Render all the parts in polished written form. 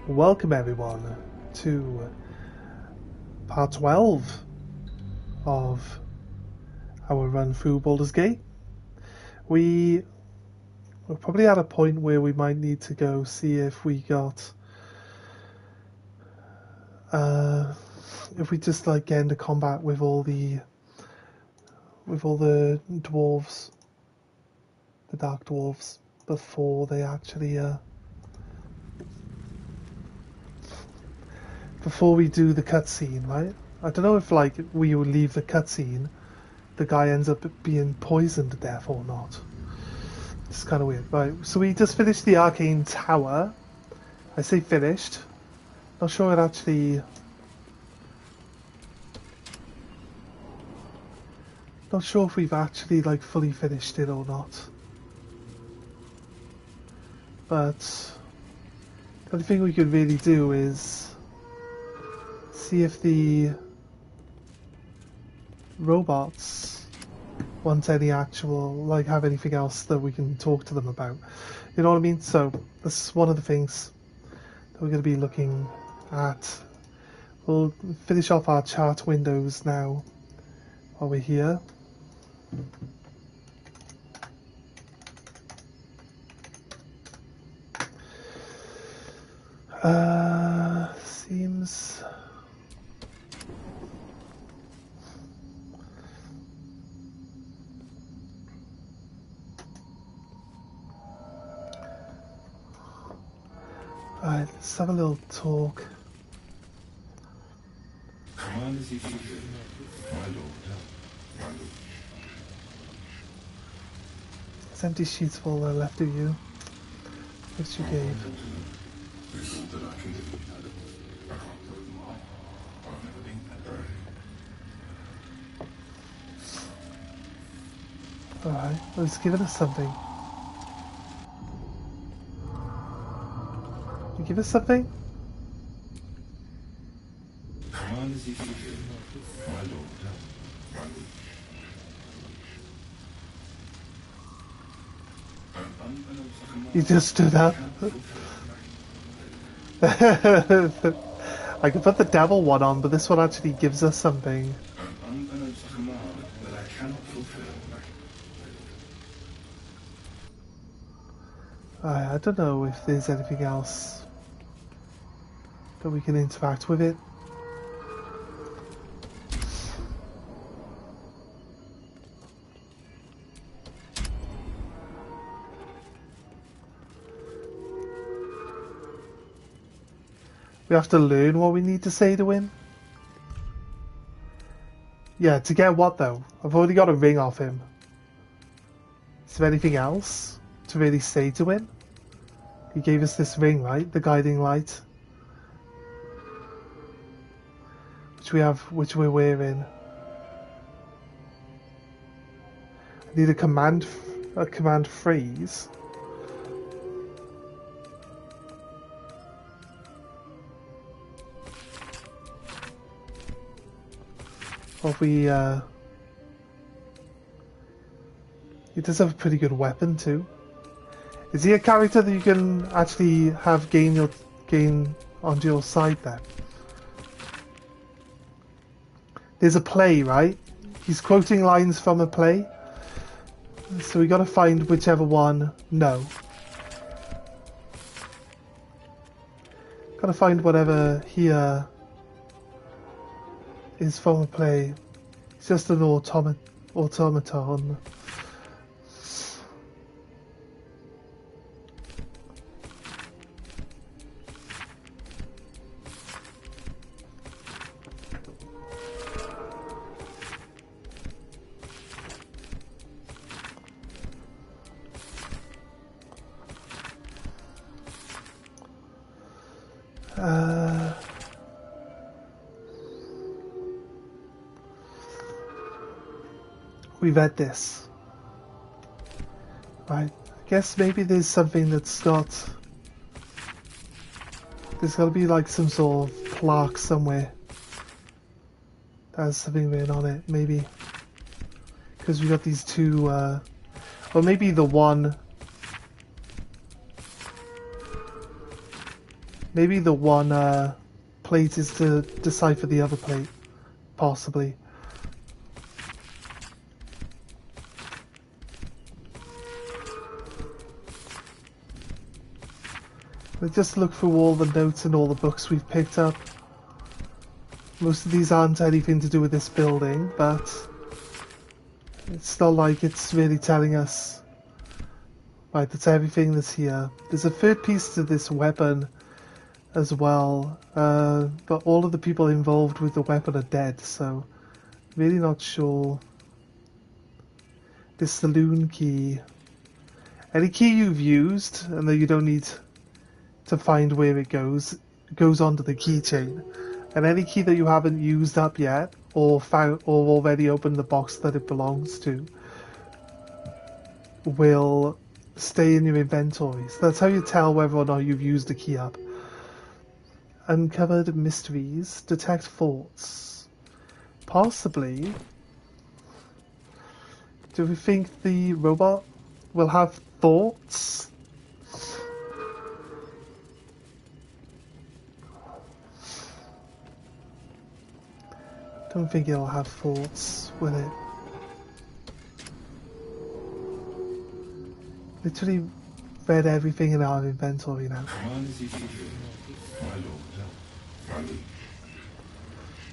Welcome everyone to part 12 of our run through Baldur's Gate. We're probably at a point where we might need to go see if we got if we just like get into combat with all the dwarves, the dark dwarves, before they actually before we do the cutscene, right? I don't know if like we will leave the cutscene, the guy ends up being poisoned to death or not. It's kind of weird. Right, so we just finished the Arcane Tower. I say finished. Not sure it actually... Not sure if we've actually like fully finished it or not. But the only thing we could really do is see if the robots want any actual, like, have anything else that we can talk to them about. You know what I mean? So this is one of the things that we're going to be looking at. We'll finish off our chat windows now while we're here. Seems... Alright, let's have a little talk. There's empty sheets full left of you. Which you gave. Alright, well, it's given us something. You give us something? You just stood up. I could put the devil one on, but this one actually gives us something. I don't know if there's anything else that we can interact with it. We have to learn what we need to say to him. Yeah, to get what though? I've already got a ring off him. Is there anything else to really say to him? He gave us this ring, right? The guiding light. Which we're wearing. I need a command phrase. Or we, he does have a pretty good weapon too. Is he a character that you can actually have gain onto your side then? There's a play, right? He's quoting lines from a play. So we gotta find whichever one. No. Gotta find whatever here is from a play. It's just an automaton. We read this. Right, I guess maybe there's something that's got... There's gotta be like some sort of plaque somewhere that has something written on it, maybe. Because we got these two, or maybe the one Maybe the one plate is to decipher the other plate, possibly. Let's just look through all the notes and all the books we've picked up. Most of these aren't anything to do with this building, but it's not like it's really telling us. Right, that's everything that's here. There's a third piece to this weapon as well, but all of the people involved with the weapon are dead, so really not sure. This saloon key. Any key you've used, and that you don't need to find where it goes onto the keychain. And any key that you haven't used up yet, or found, or already opened the box that it belongs to, will stay in your inventory. So that's how you tell whether or not you've used a key up. Uncovered mysteries. Detect thoughts. Possibly. Do we think the robot will have thoughts? Don't think it'll have thoughts, will it? Literally read everything in our inventory now.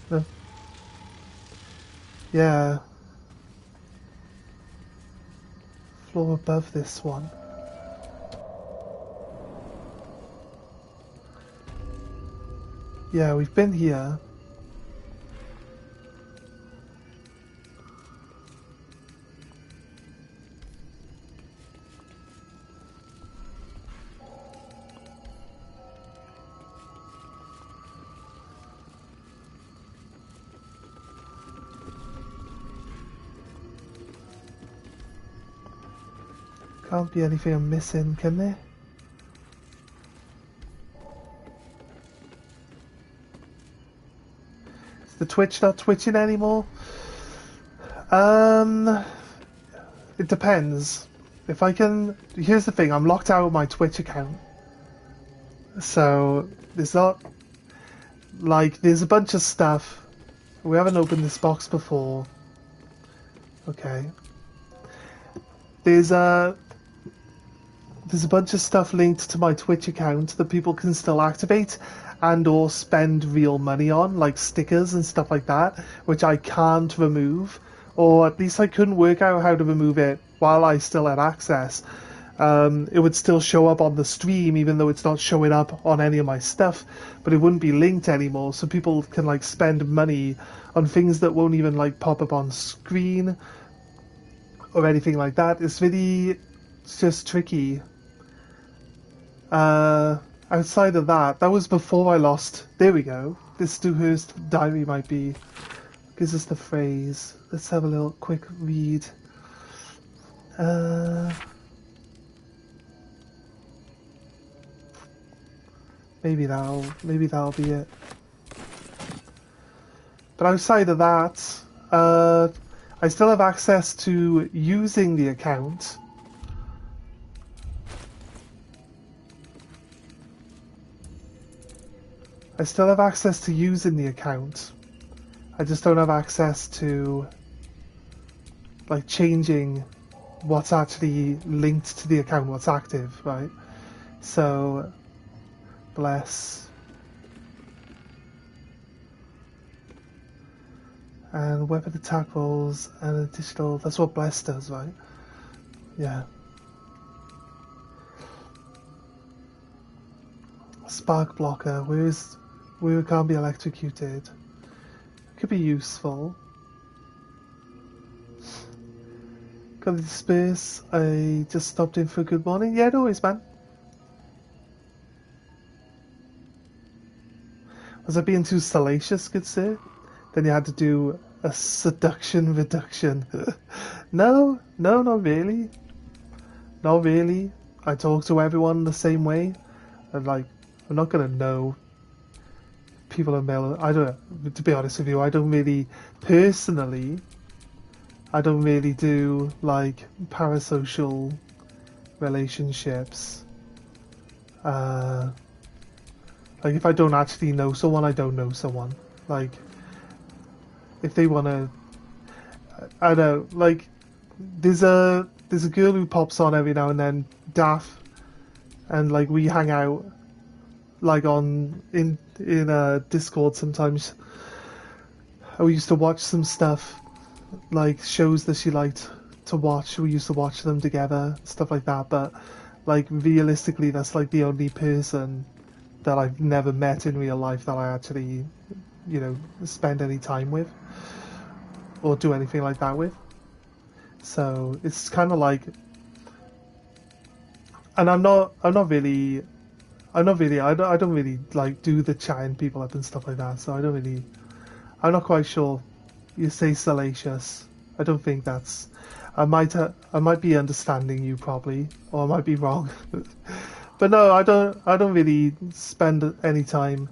No. Yeah. Floor above this one. Yeah, we've been here. Can't be anything I'm missing, can there? Is the Twitch not twitching anymore? It depends. If I can... Here's the thing, I'm locked out of my Twitch account. So, there's not... Like, there's a bunch of stuff. We haven't opened this box before. Okay. There's a bunch of stuff linked to my Twitch account that people can still activate and or spend real money on, like stickers and stuff like that, which I can't remove, or at least I couldn't work out how to remove it while I still had access. It would still show up on the stream even though it's not showing up on any of my stuff, but it wouldn't be linked anymore, so people can like spend money on things that won't even like pop up on screen or anything like that. It's just tricky. Outside of that was before I lost. There we go. This Dewhurst diary might be. Gives us the phrase. Let's have a little quick read. Maybe that'll be it. But outside of that, I still have access to using the account. I still have access to using the account. I just don't have access to like changing what's actually linked to the account, what's active, right? So, bless. And weapon attack rolls and additional, that's what bless does, right? Yeah. Spark blocker, where it can't be electrocuted. Could be useful. Got the space. I just stopped in for a good morning. Yeah, no worries, man. Was I being too salacious, good sir? Then you had to do a seduction reduction. No, not really. Not really. I talk to everyone the same way. And like, I'm not gonna know people are male. I don't know. To be honest with you, I don't really do like parasocial relationships. Like, if I don't actually know someone, I don't know someone. Like, if they want to, I don't know, like, there's a girl who pops on every now and then, Daff, and like we hang out, like in Discord sometimes. We used to watch some stuff, like shows that she liked to watch. We used to watch them together, stuff like that. But like realistically, that's like the only person that I've never met in real life that I actually, spend any time with or do anything like that with. So it's kind of like, and I don't really like do the chatting people up and stuff like that. So I'm not quite sure. You say salacious. I don't think that's. I might be understanding you probably, or I might be wrong. But no, I don't really spend any time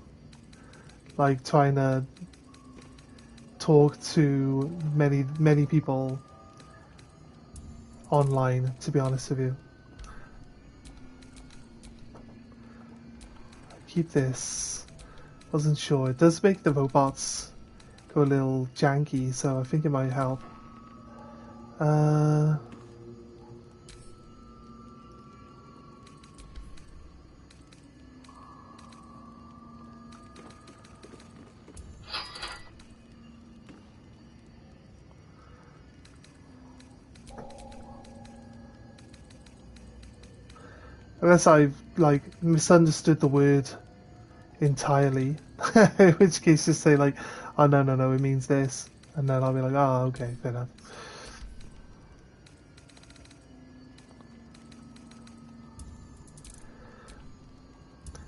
like trying to talk to many people online, to be honest with you. Keep this. Wasn't sure. It does make the robots go a little janky, so I think it might help. Unless I've like misunderstood the word entirely, in which case just say like, oh no, it means this, and then I'll be like, oh okay, fair enough.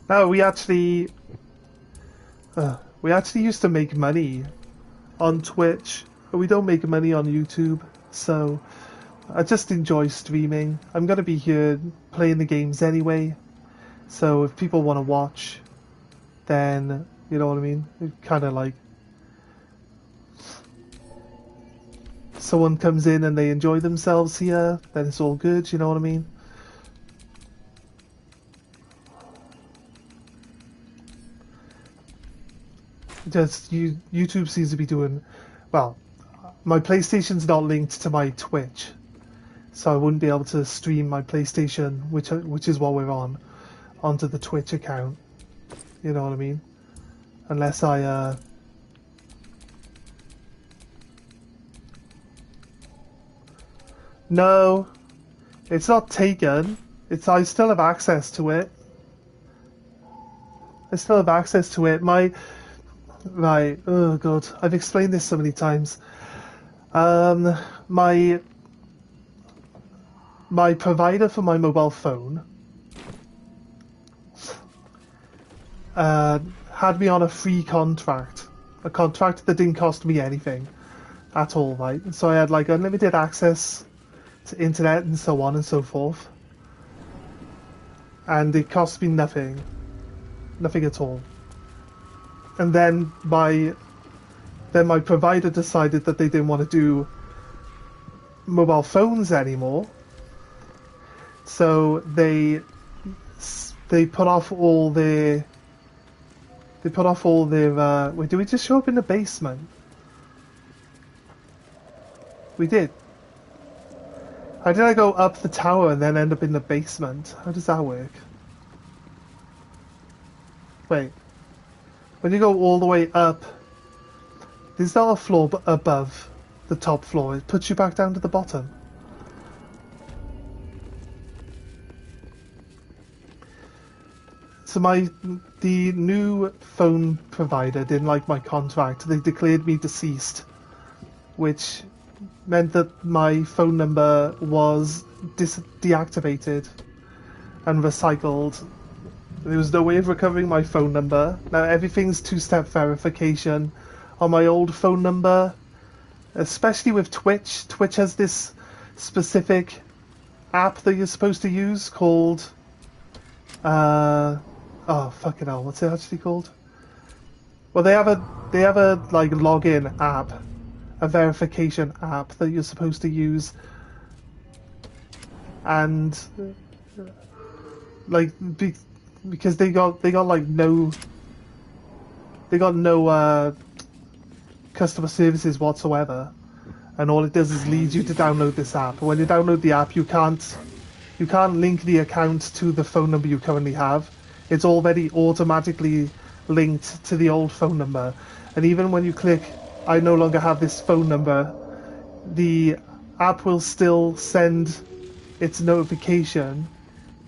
No, we actually used to make money on Twitch, but we don't make money on YouTube, so I just enjoy streaming. I'm gonna be here playing the games anyway, so if people want to watch, then you know what I mean. Kind of like someone comes in and they enjoy themselves here, then it's all good. You know what I mean. Just YouTube seems to be doing well. My PlayStation's not linked to my Twitch, so I wouldn't be able to stream my PlayStation, which is what we're on, onto the Twitch account. You know what I mean? Unless I No, it's not taken. I still have access to it. I still have access to it. Right, oh god, I've explained this so many times. My provider for my mobile phone had me on a free contract. A contract that didn't cost me anything at all, right? So I had like unlimited access to internet and so on and so forth. And it cost me nothing. Nothing at all. And then my provider decided that they didn't want to do mobile phones anymore. So they put off all their wait, did we just show up in the basement? We did. How did I go up the tower and then end up in the basement? How does that work? Wait. When you go all the way up, there's not a floor above the top floor. It puts you back down to the bottom. So the new phone provider didn't like my contract. They declared me deceased, which meant that my phone number was deactivated and recycled. There was no way of recovering my phone number. Now everything's two-step verification on my old phone number, especially with Twitch. Twitch has this specific app that you're supposed to use called oh fucking hell, what's it actually called? Well, they have a like login app, a verification app that you're supposed to use, and like because they got like no they got no customer services whatsoever, and all it does is lead you to download this app. When you download the app, you can't link the account to the phone number you currently have. It's already automatically linked to the old phone number, and even when you click I no longer have this phone number, the app will still send its notification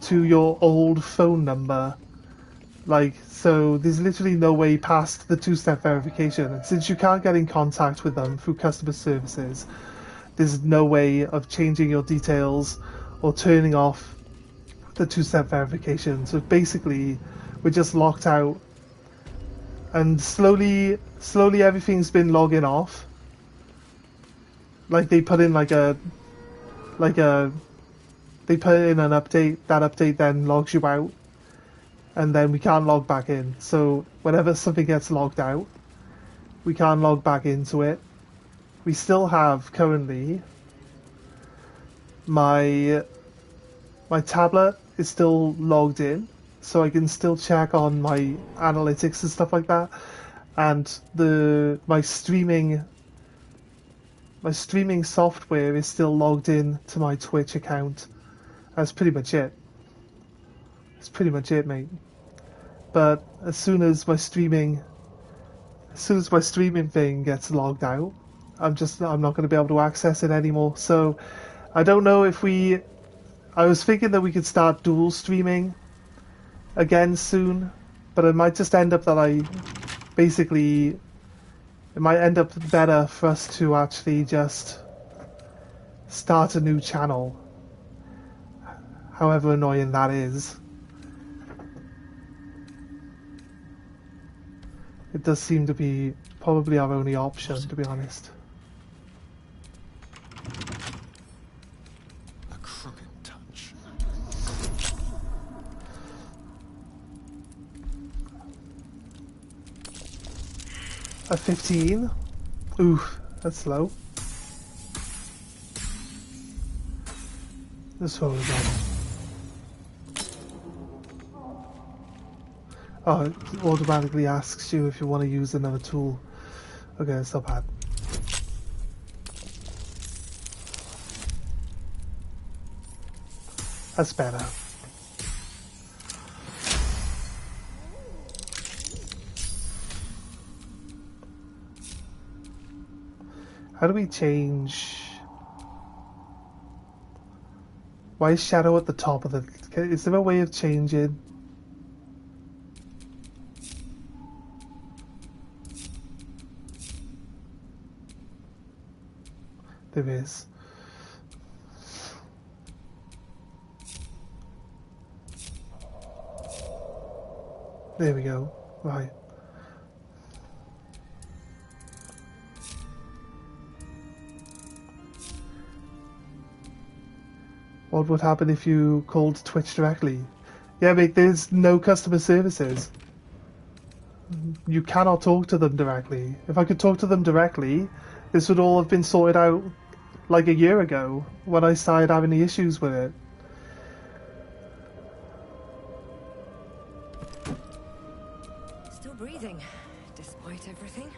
to your old phone number. Like, so there's literally no way past the two-step verification, and since you can't get in contact with them through customer services, there's no way of changing your details or turning off the two-step verification. So basically we're just locked out, and slowly everything's been logging off. Like they put in they put in an update, that update then logs you out, and then we can't log back in. So whenever something gets logged out, we can't log back into it. We still have currently my tablet is still logged in, so I can still check on my analytics and stuff like that, and my streaming software is still logged in to my Twitch account. That's pretty much it. That's pretty much it, mate. But as soon as my streaming thing gets logged out, I'm not going to be able to access it anymore. So I don't know if I was thinking that we could start dual streaming again soon, but it might just end up that it might end up better for us to actually just start a new channel, however annoying that is. It does seem to be probably our only option, to be honest. A crooked touch. A 15? Oof, that's low. This one we go. Oh, it automatically asks you if you want to use another tool. Okay, that's not bad. That's better. How do we change? Why is shadow at the top of the... Is there a way of changing? There is. There we go. Right. What would happen if you called Twitch directly? Yeah, mate, there's no customer services. You cannot talk to them directly. If I could talk to them directly, this would all have been sorted out like a year ago when I started having the issues with it. Still breathing, despite everything.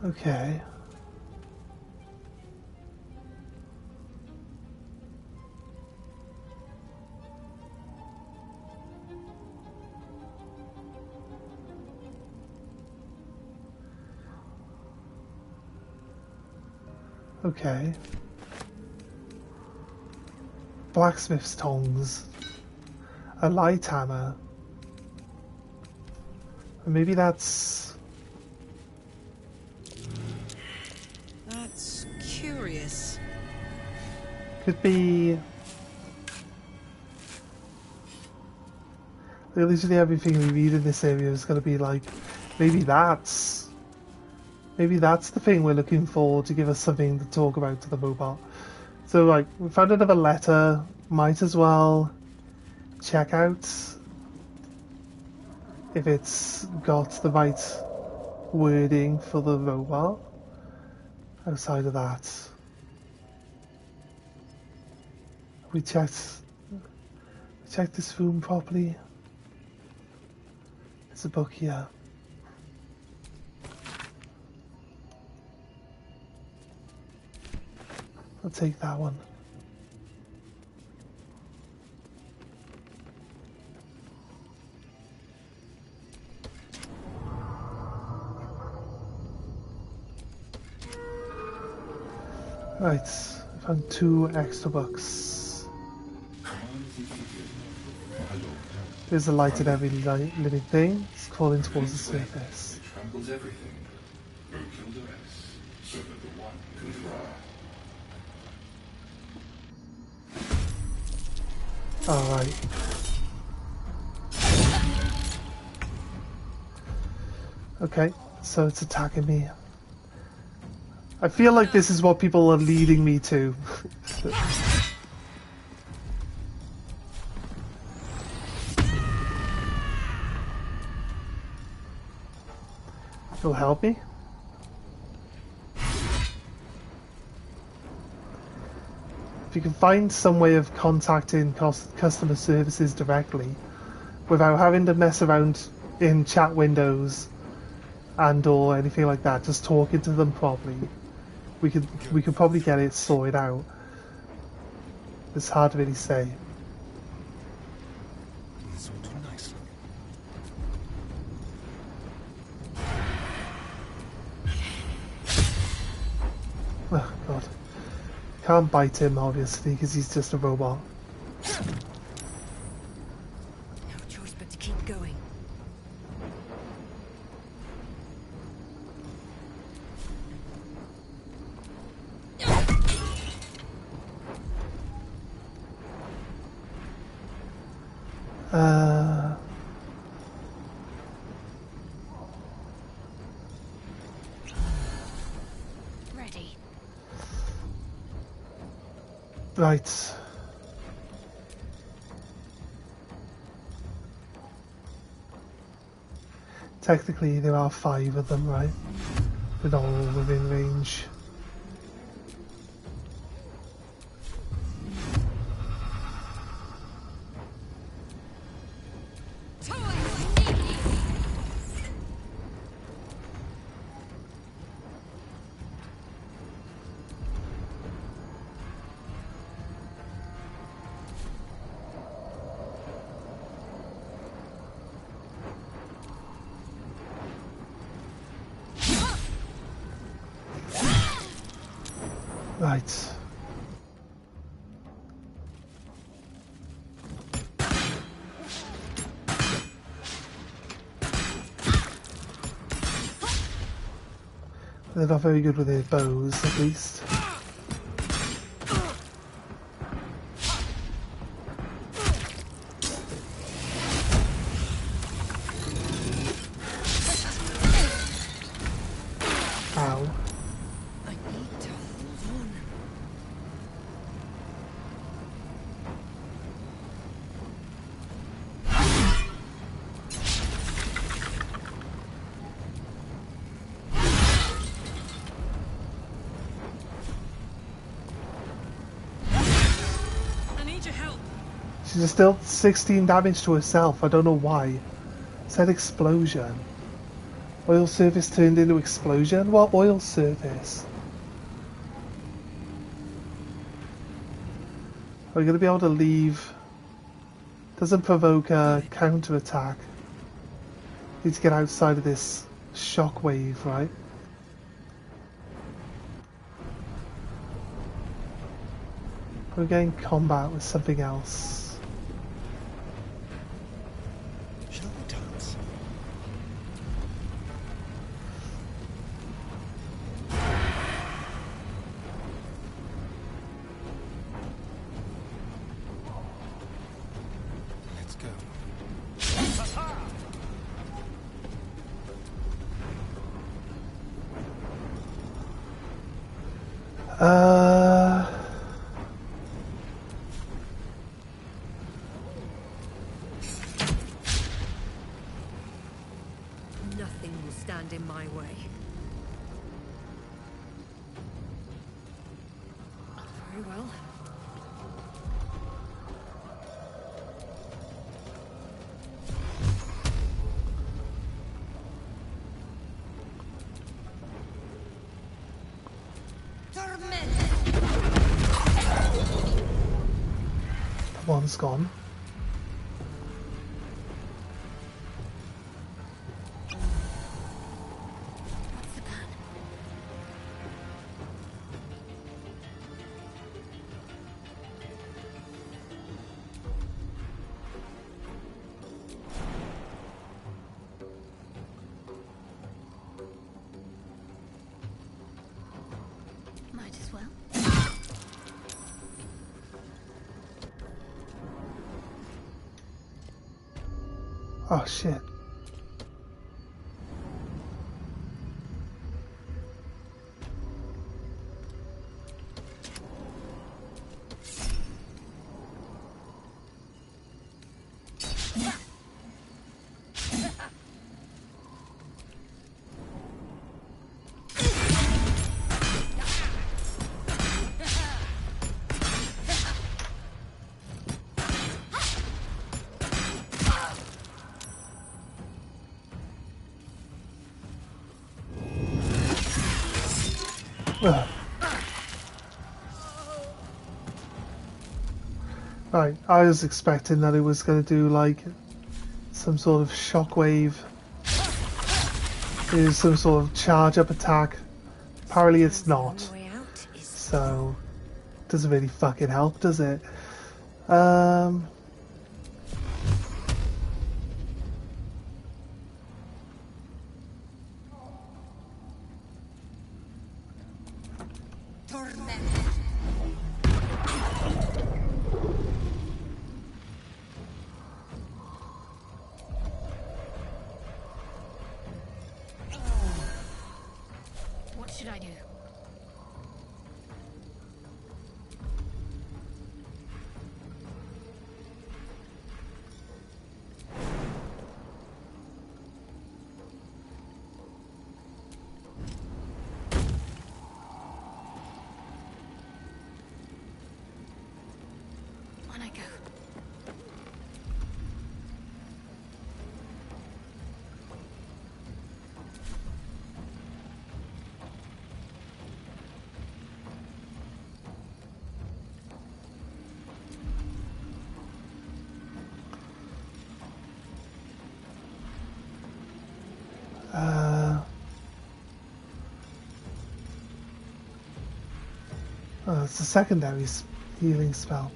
Okay. Okay. Blacksmith's tongs. A light hammer. Maybe that's... That's curious. Could be... Literally everything we read in this area is going to be like, maybe that's the thing we're looking for to give us something to talk about to the robot. So like, we found another letter, might as well check out if it's got the right wording for the robot. Outside of that, we checked this room properly. There's a book here. I'll take that one. Right, I found 2 extra books. There's a light in every living thing. It's crawling towards the surface. Tramples everything. Who killed the rest, so that the one can fly. Alright. Okay, so it's attacking me. I feel like this is what people are leading me to. It'll help me. If you can find some way of contacting customer services directly without having to mess around in chat windows and or anything like that, just talking to them properly, we could probably get it sorted out. It's hard to really say. This will do nicely. Oh god. Can't bite him obviously because he's just a robot. No choice but to keep going. Ready. Right. Technically there are 5 of them, right? They're all within range. Right. They're not very good with their bows, at least. Ow. I need to hold on. I need your help. She just dealt 16 damage to herself. I don't know why. It said explosion. Oil surface turned into explosion? What oil surface? Are we going to be able to leave? Doesn't provoke a counter-attack. Need to get outside of this shockwave, right? We're getting combat with something else. Shall we dance? Let's go. stand in my way. Very well. One's gone. What's the plan? Might as well. Oh shit. Ugh. Right, I was expecting that it was going to do like some sort of shockwave, is some sort of charge up attack. Apparently it's not, The way out is so doesn't really fucking help, does it? Um, What should I do? On I go. oh, it's a secondary healing spell.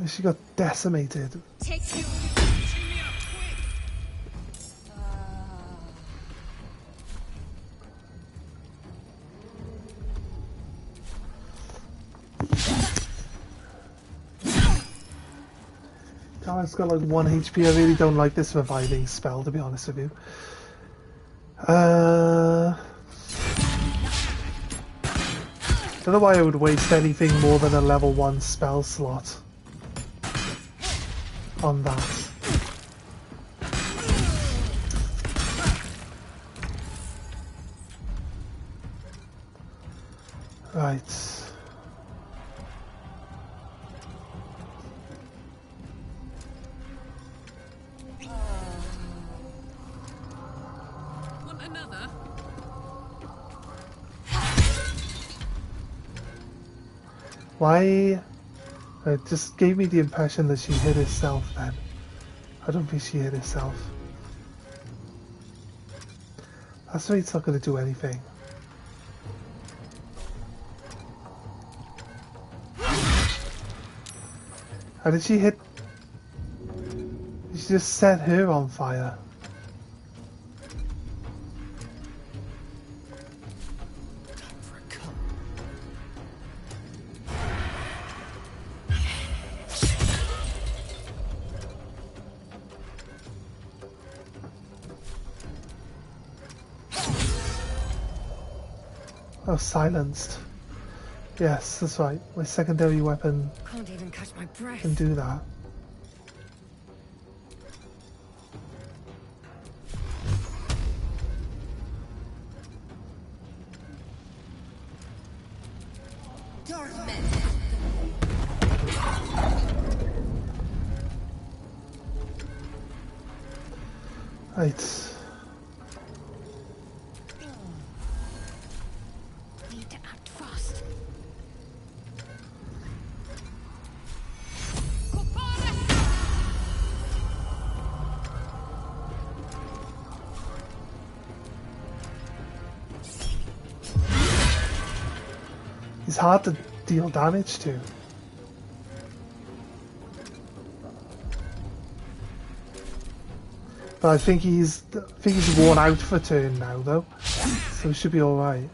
She got decimated. take you. Catching me up quick. God, it's got like 1 HP. I really don't like this reviving spell, to be honest with you. Don't know why I would waste anything more than a level 1 spell slot on that. Right. Want another? Why? It just gave me the impression that she hit herself then. I don't think she hit herself. That's why it's not going to do anything. How did she hit? She just set her on fire. Oh, silenced. Yes, that's right. My secondary weapon Can't even catch my breath. can do that. Right. Need to act fast. He's hard to deal damage to. But I think he's worn out for a turn now though. So he should be alright.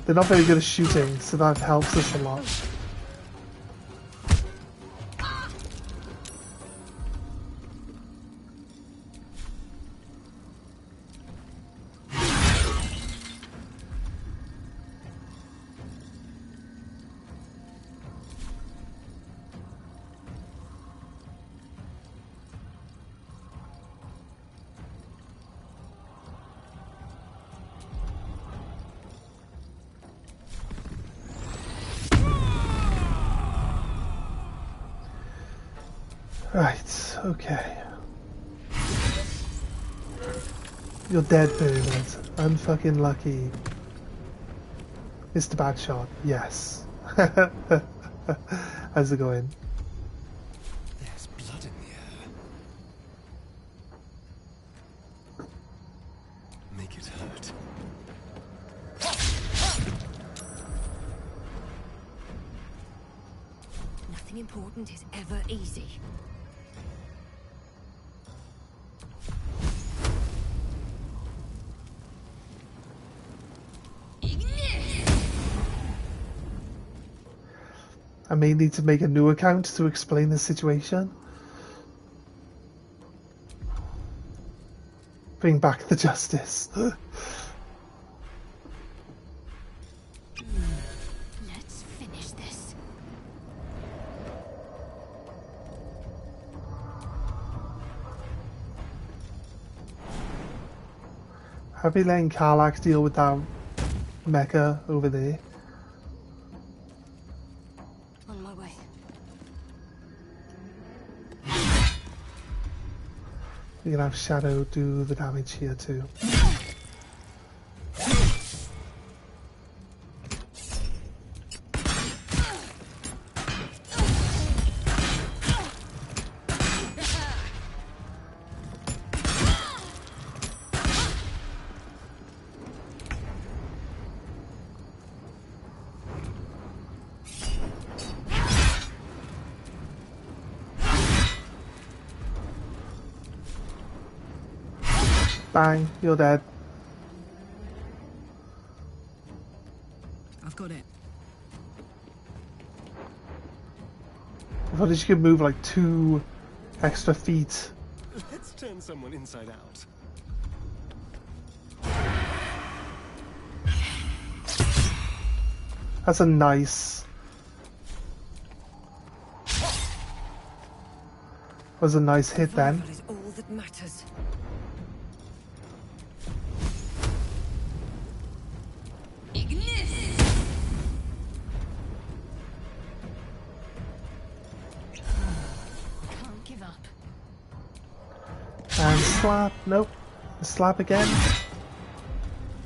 They're not very good at shooting, so that helps us a lot. Right, okay. You're dead, Bernard. Unfucking lucky. Mr. Badshot, yes. How's it going? There's blood in the air. Make it hurt. Nothing important is ever easy. I may need to make a new account to explain the situation. Bring back the justice. Let's finish this. Have we letting Karlach deal with that mecha over there? On my way. We can have Shadow do the damage here too. Bang, you're dead. I've got it. I thought you could move like 2 extra feet. Let's turn someone inside out. That's a nice... Was a nice hit then. Survival is all that matters. Can't give up. And slap. Nope. Slap again.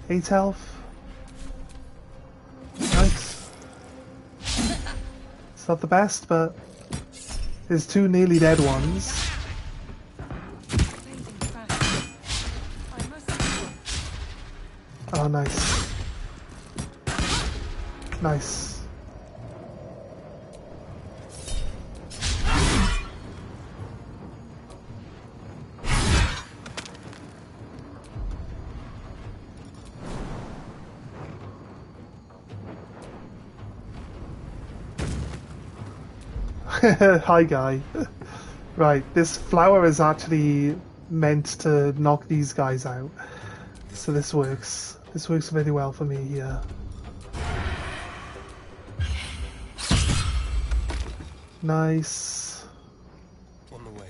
8 health. Nice. It's not the best, but there's 2 nearly dead ones. Oh, nice. Nice. Hi, guy. Right, this flower is actually meant to knock these guys out. So this works. This works very well for me here. Nice. On the way.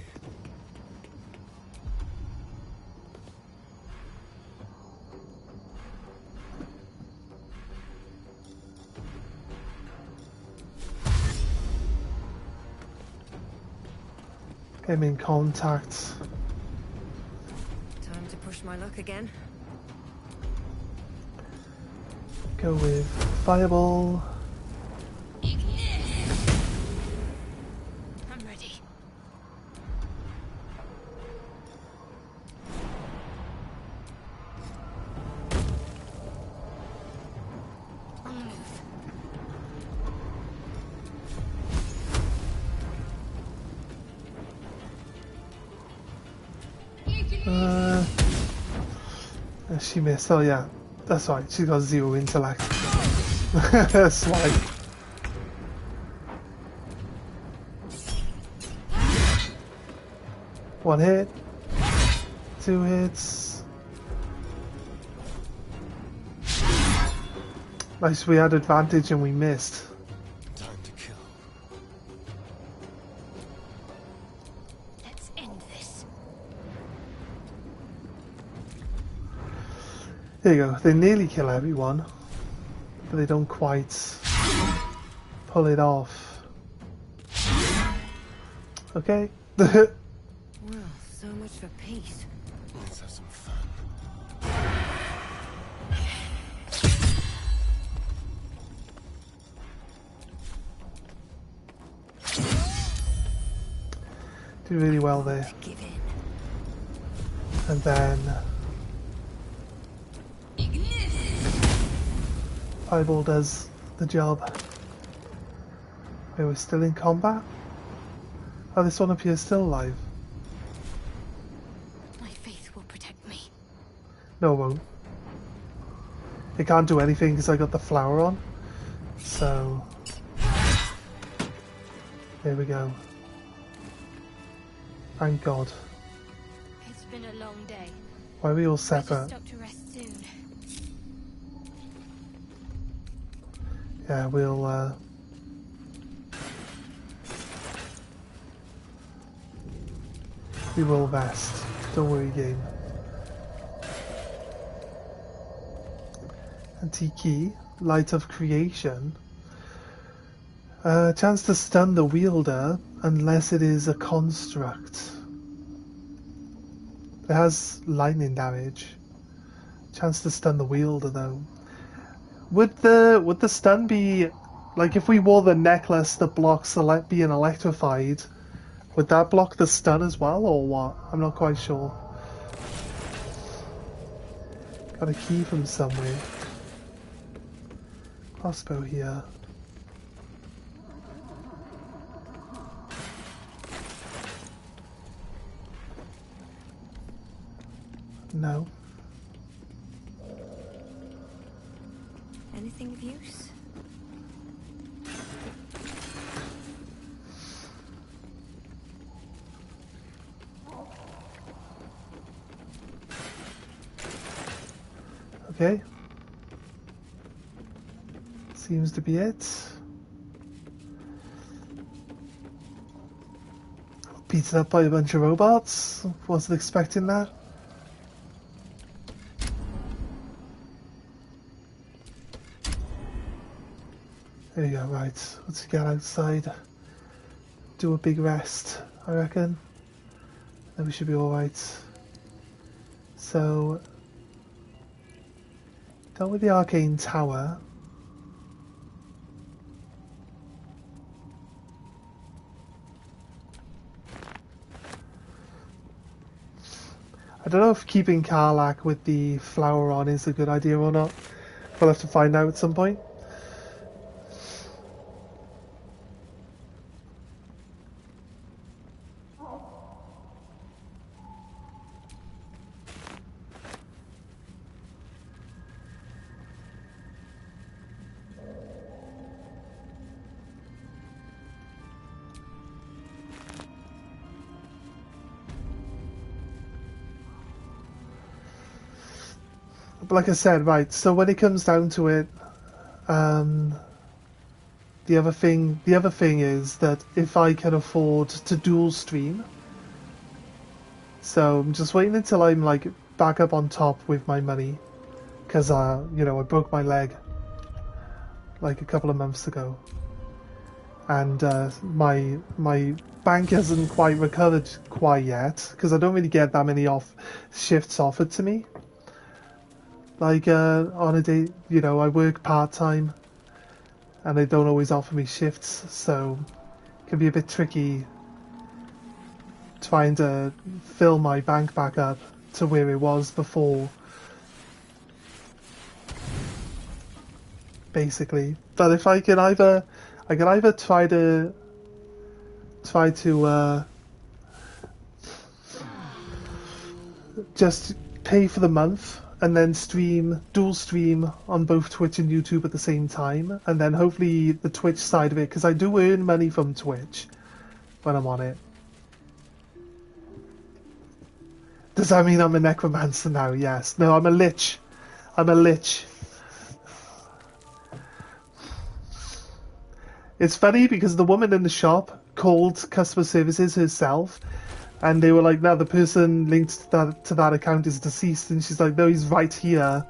Get him in contact. Time to push my luck again. Go with fireball. I'm ready. On the move. She missed. Oh yeah, that's right. She's got 0 intellect. Swipe. One hit. 2 hits. Nice, we had advantage and we missed. Time to kill. Let's end this. There you go. They nearly kill everyone, but they don't quite pull it off. Okay. Well, so much for peace. Let's have some fun. Do really well there. Give in. And then Fireball does the job. Okay, we're still in combat. Oh, this one up here is still alive. My faith will protect me. No, it won't. It can't do anything because I got the flower on. So there we go. Thank God. It's been a long day. Why are we all I just separate? stop to rest soon. Yeah, we will rest. Don't worry, game. Antique key, light of creation. Chance to stun the wielder unless it is a construct. It has lightning damage. Chance to stun the wielder though. Would the stun be like if we wore the necklace that blocks being electrified? Would that block the stun as well, or what? I'm not quite sure. Got a key from somewhere. Crossbow here. No. Anything of use? Okay. Seems to be it. Beaten up by a bunch of robots. Wasn't expecting that. There you go, right. Let's get outside. Do a big rest, I reckon. Then we should be alright. So, dealt with the arcane tower. I don't know if keeping Karlach with the flower on is a good idea or not. We'll have to find out at some point. like I said, right, so when it comes down to it, the other thing is that if I can afford to dual stream, so I'm just waiting until I'm like back up on top with my money, because you know, I broke my leg like a couple of months ago, and my bank hasn't quite recovered quite yet, because I don't really get that many shifts offered to me. Like on a day, you know, I work part-time and they don't always offer me shifts, so it can be a bit tricky trying to fill my bank back up to where it was before, basically. But if I can either try to just pay for the month and then dual stream on both Twitch and YouTube at the same time, and then hopefully the Twitch side of it, because I do earn money from Twitch when I'm on it. Does that mean I'm a necromancer now? Yes. No, I'm a lich. I'm a lich. It's funny because the woman in the shop called customer services herself, and they were like, no, the person linked to that account is deceased. And she's like, no, he's right here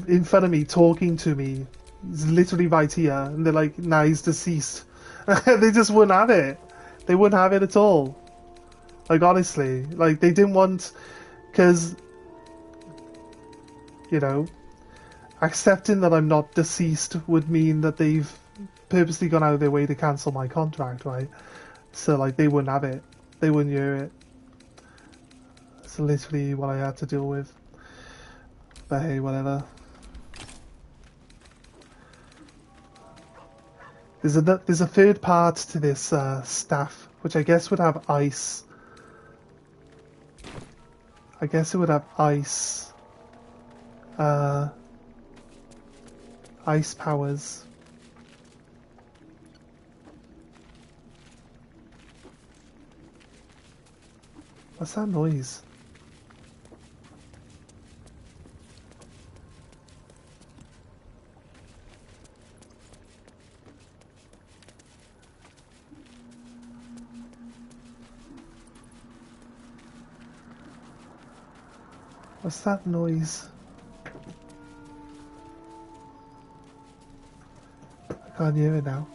in front of me talking to me. He's literally right here. And they're like, nah, he's deceased. They just wouldn't have it. They wouldn't have it at all. Like, honestly. Like, they didn't want... Because, you know, accepting that I'm not deceased would mean that they've purposely gone out of their way to cancel my contract, right? So, like, they wouldn't have it. They wouldn't hear it. That's literally what I had to deal with. But hey, whatever. There's a third part to this staff, which I guess would have ice. I guess it would have ice. Ice powers. What's that noise? What's that noise? I can't hear it now.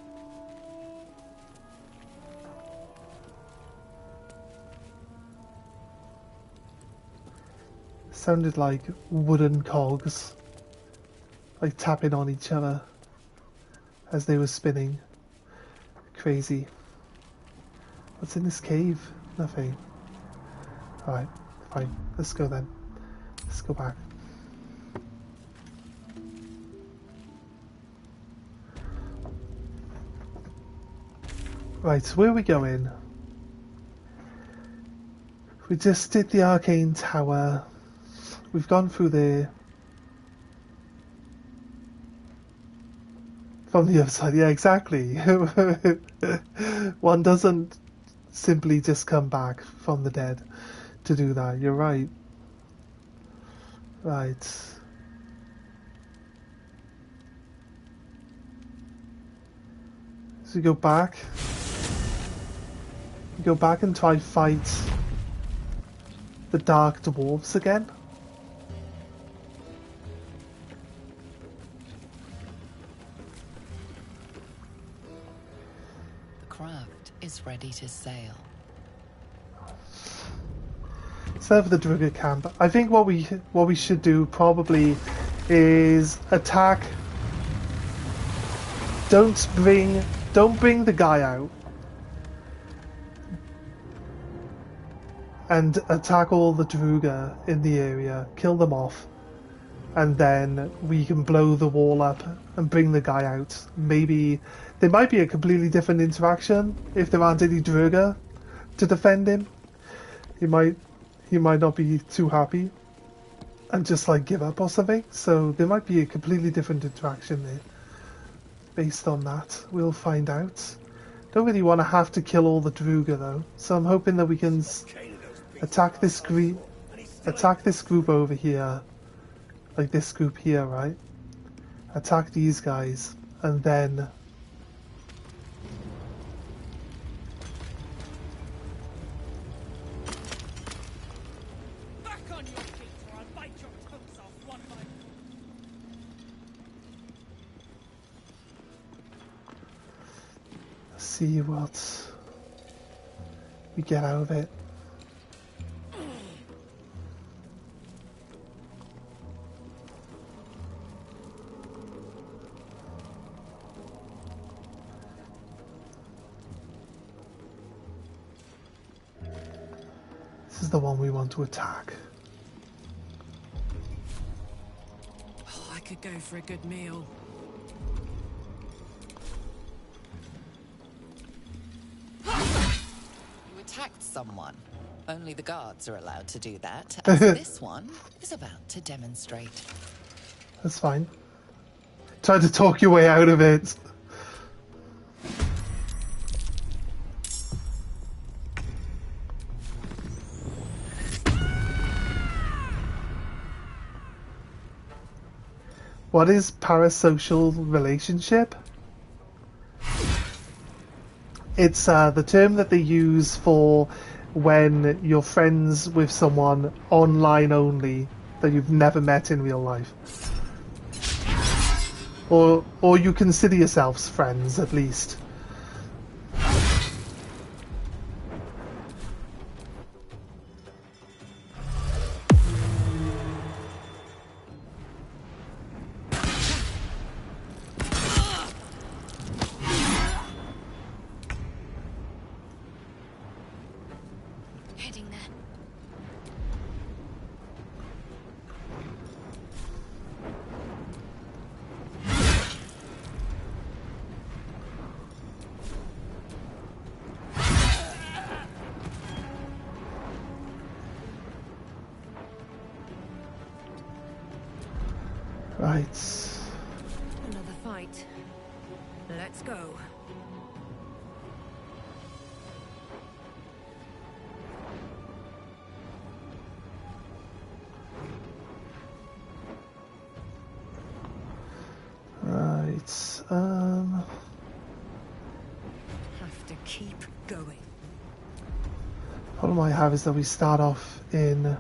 Sounded like wooden cogs, like tapping on each other as they were spinning. Crazy. What's in this cave? Nothing. Alright, fine. Let's go then. Let's go back. Right, so where are we going? We just did the arcane tower. We've gone through there. From the other side, yeah, exactly. One doesn't simply just come back from the dead to do that. You're right. Right. So we go back. We go back and try fight the dark dwarves again. The craft is ready to sail. Instead of the Druga camp, I think what we should do probably is attack. Don't bring the guy out, and attack all the Druga in the area, kill them off, and then we can blow the wall up and bring the guy out. Maybe there might be a completely different interaction if there aren't any Druga to defend him. He might not be too happy and just like give up or something. So there might be a completely different interaction there. Based on that, we'll find out. Don't really want to have to kill all the Druga though, so I'm hoping that we can attack this group over here like this group here, right? Attack these guys, and then Back on your feet, or I'll bite your tongues off one by one. see what we get out of it. This is the one we want to attack. Oh, I could go for a good meal. You attacked someone. Only the guards are allowed to do that, as this one is about to demonstrate. That's fine. Try to talk your way out of it. What is parasocial relationship? It's the term that they use for when you're friends with someone online only that you've never met in real life. Or you consider yourselves friends, at least. Heading there. Right. Another fight. Let's go. Right. Have to keep going. Problem I have is that we start off in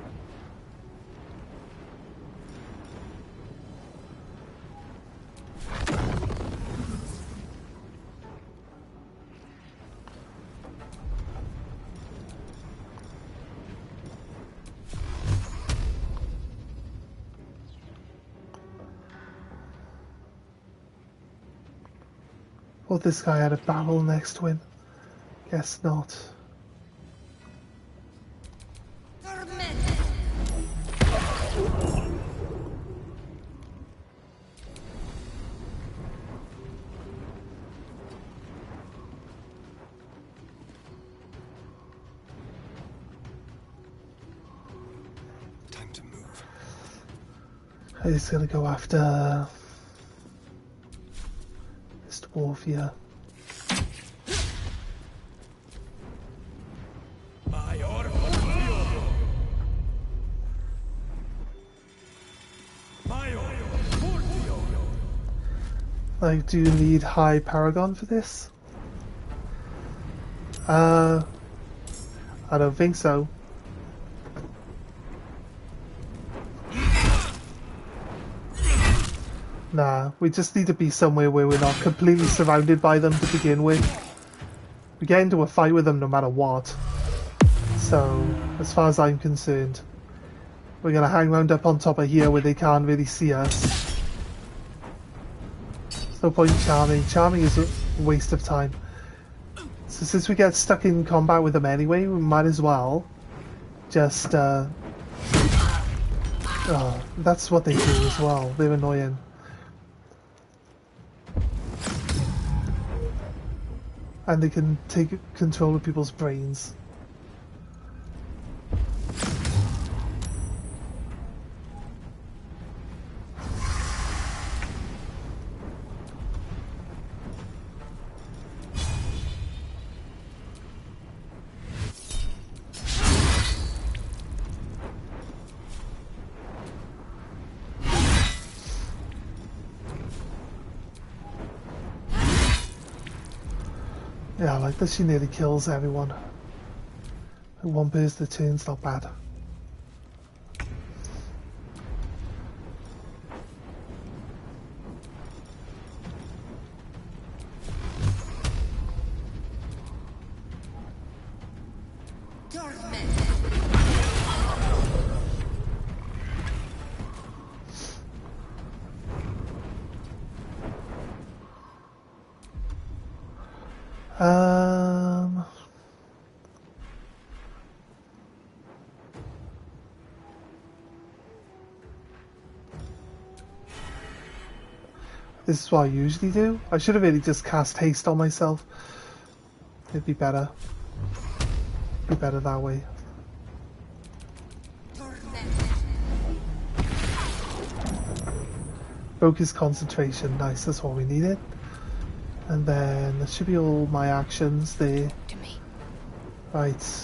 well, this guy had a barrel next to him. Guess not. Time to move. He's gonna go after this dwarf here. Like, do you need high paragon for this? I don't think so. Nah, we just need to be somewhere where we're not completely surrounded by them to begin with. We get into a fight with them no matter what. So, as far as I'm concerned, we're gonna hang round up on top of here where they can't really see us. There's no point charming. Charming is a waste of time. So since we get stuck in combat with them anyway, we might as well just oh, that's what they do as well. They're annoying. And they can take control of people's brains. Yeah, I like that she nearly kills everyone. Like one person a turn's not bad. This is what I usually do. I should have really just cast haste on myself. It'd be better. Be better that way. Focus concentration. Nice, that's what we needed. And then that should be all my actions there. To me. Right.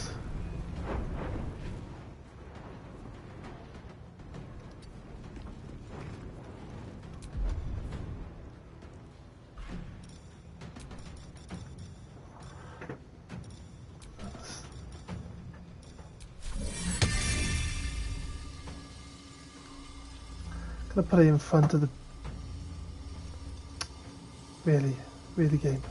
Gonna put it in front of the really game.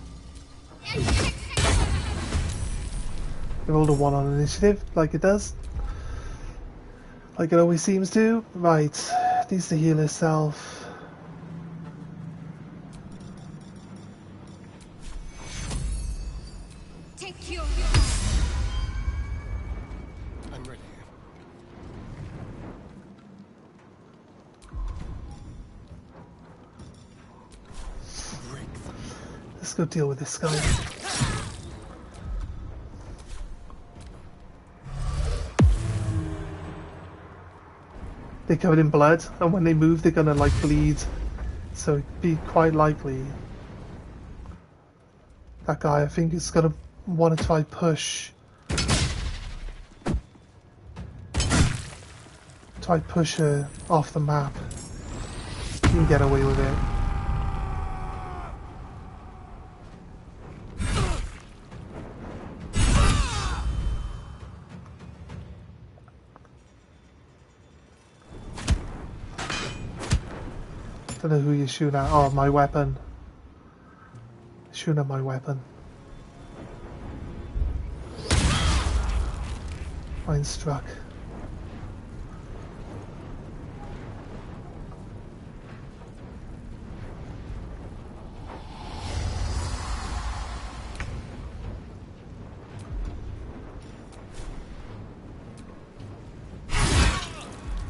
We rolled a 1 on initiative, like it does. Like it always seems to. Right, needs to heal herself. Take you. I'm ready. Let's go deal with this guy. They're covered in blood, and when they move they're gonna like bleed. So it'd be quite likely that guy, I think, is gonna want to try push her off the map. You can get away with it. Don't know who you're shooting at. Oh, my weapon. Shooting at my weapon. Mine struck.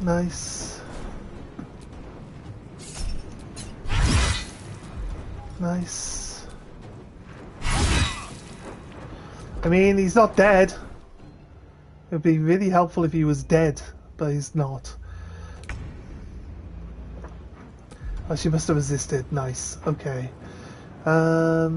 Nice. Nice. I mean, he's not dead. It would be really helpful if he was dead, but he's not. Oh, she must have resisted. Nice. Okay. I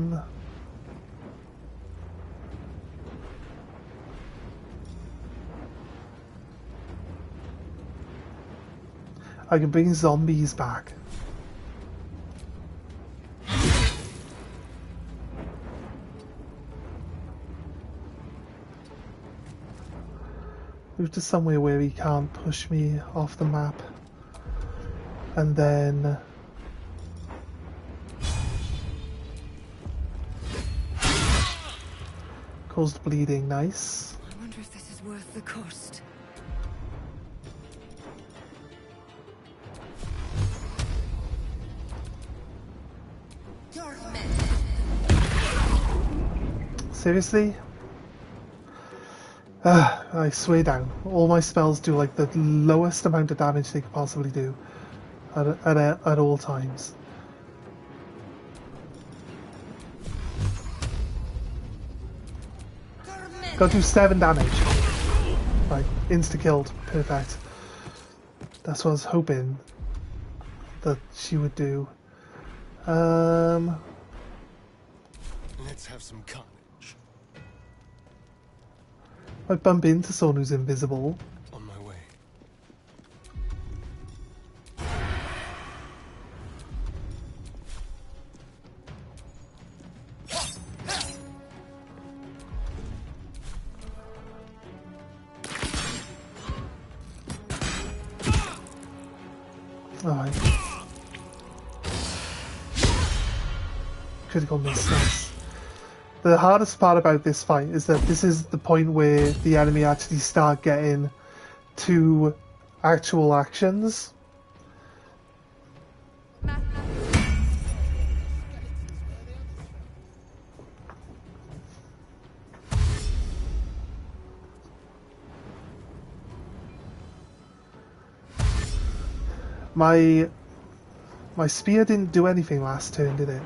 can bring zombies back. Move to somewhere where he can't push me off the map. And then caused bleeding. Nice. I wonder if this is worth the cost. Seriously? I swear down. All my spells do like the lowest amount of damage they could possibly do at all times. Got to do 7 damage. Right, insta-killed. Perfect. That's what I was hoping that she would do. Let's have some carnage. I bump into someone who's invisible. On my way. Alright. Critical miss, nice. The hardest part about this fight is that this is the point where the enemy actually start getting to actual actions. My spear didn't do anything last turn, did it?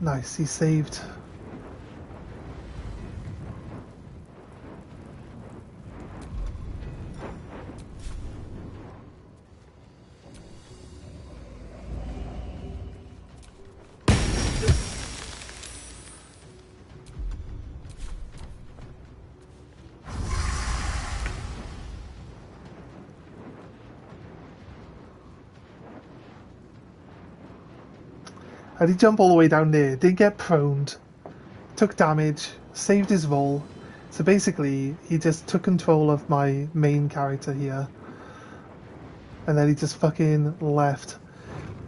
Nice, he saved. And he jumped all the way down there, didn't get proned, took damage, saved his roll. So basically, he just took control of my main character here. And then he just fucking left.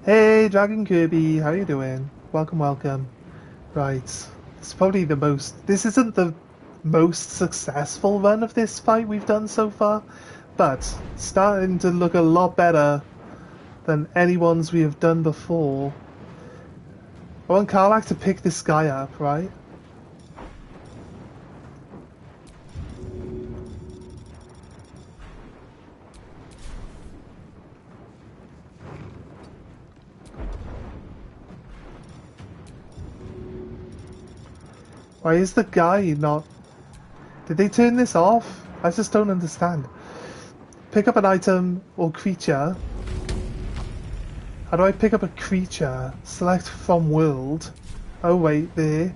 Hey, Dragon Kirby, how you doing? Welcome, welcome. Right, it's probably the most... This isn't the most successful run of this fight we've done so far, but it's starting to look a lot better than any ones we have done before. I want Karlach to pick this guy up, right? Why is the guy not... Did they turn this off? I just don't understand. Pick up an item or creature. How do I pick up a creature? Select from world. Oh wait, there.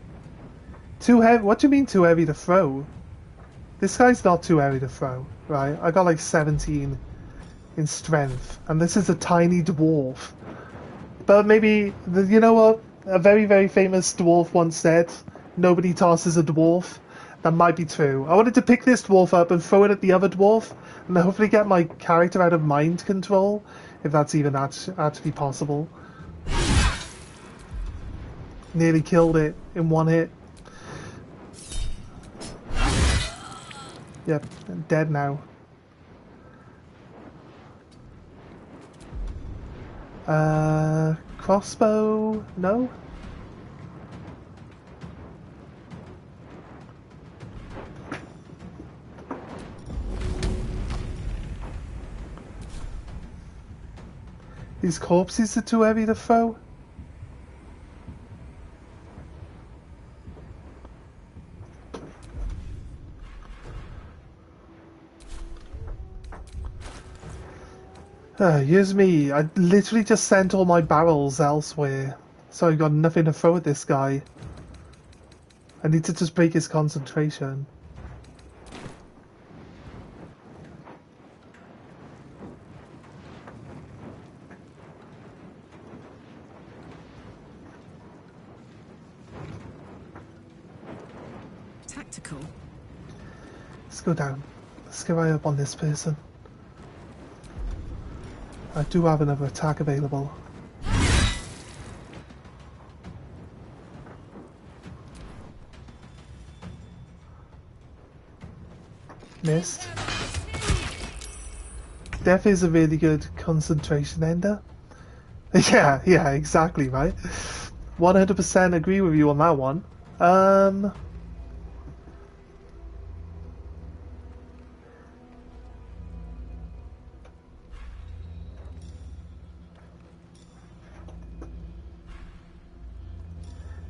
Too heavy? What do you mean too heavy to throw? This guy's not too heavy to throw, right? I got like 17 in strength, and this is a tiny dwarf. But maybe, you know what? A very, very famous dwarf once said, nobody tosses a dwarf. That might be true. I wanted to pick this dwarf up and throw it at the other dwarf, and hopefully get my character out of mind control, if that's even actually possible. Nearly killed it in one hit. Yep, I'm dead now. Crossbow? No? These corpses are too heavy to throw? Here's me. I literally just sent all my barrels elsewhere, so I got nothing to throw at this guy. I need to just break his concentration. Tactical. Let's go down. Let's get right up on this person. I do have another attack available. Missed. Death is a really good concentration ender. Yeah, exactly, right? 100% agree with you on that one.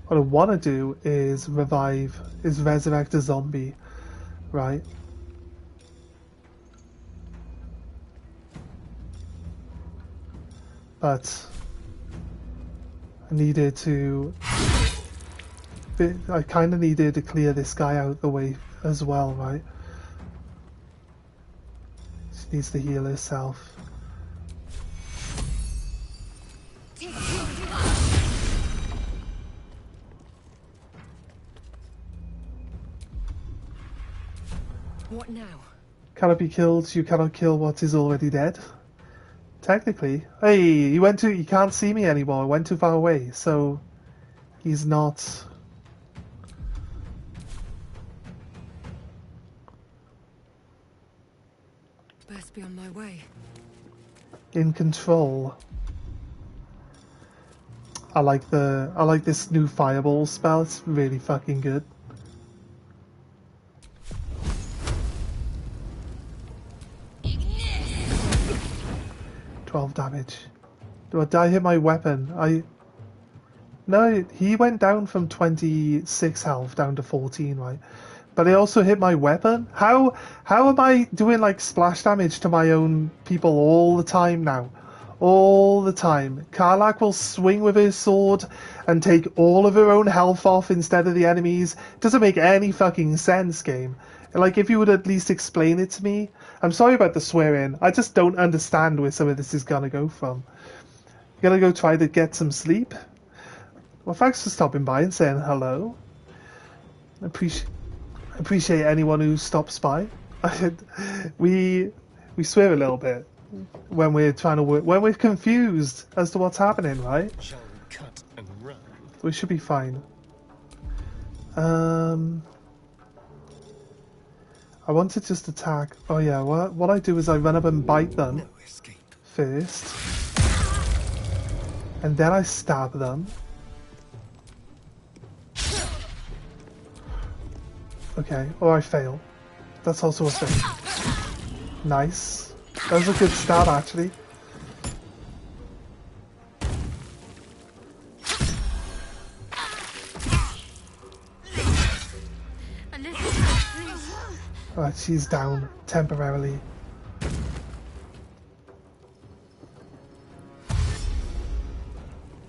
What I want to do is resurrect a zombie, right? But I needed to... I kind of needed to clear this guy out the way as well, right? She needs to heal herself. What now? Cannot be killed. You cannot kill what is already dead. Technically. Hey, he can't see me anymore. He went too far away, so he's not... Best be on my way. in control. I like this new fireball spell. It's really fucking good. Ignis! 12 damage. Did I hit my weapon? No, he went down from 26 health down to 14, right? But I also hit my weapon? How am I doing like splash damage to my own people all the time now? All the time. Karlach will swing with her sword and take all of her own health off instead of the enemies. Doesn't make any fucking sense, game. Like, if you would at least explain it to me. I'm sorry about the swearing. I just don't understand where some of this is gonna go from. You gonna go try to get some sleep? Well, thanks for stopping by and saying hello. I appreciate anyone who stops by. we swear a little bit when we're trying to work, when we're confused as to what's happening, right? Shall we cut and run? We should be fine. I want to just attack. Oh yeah, what I do is I run up and bite them No escape. first, and then I stab them. Okay, or I fail. That's also a thing. Nice. That was a good stab, actually. Alright, she's down temporarily.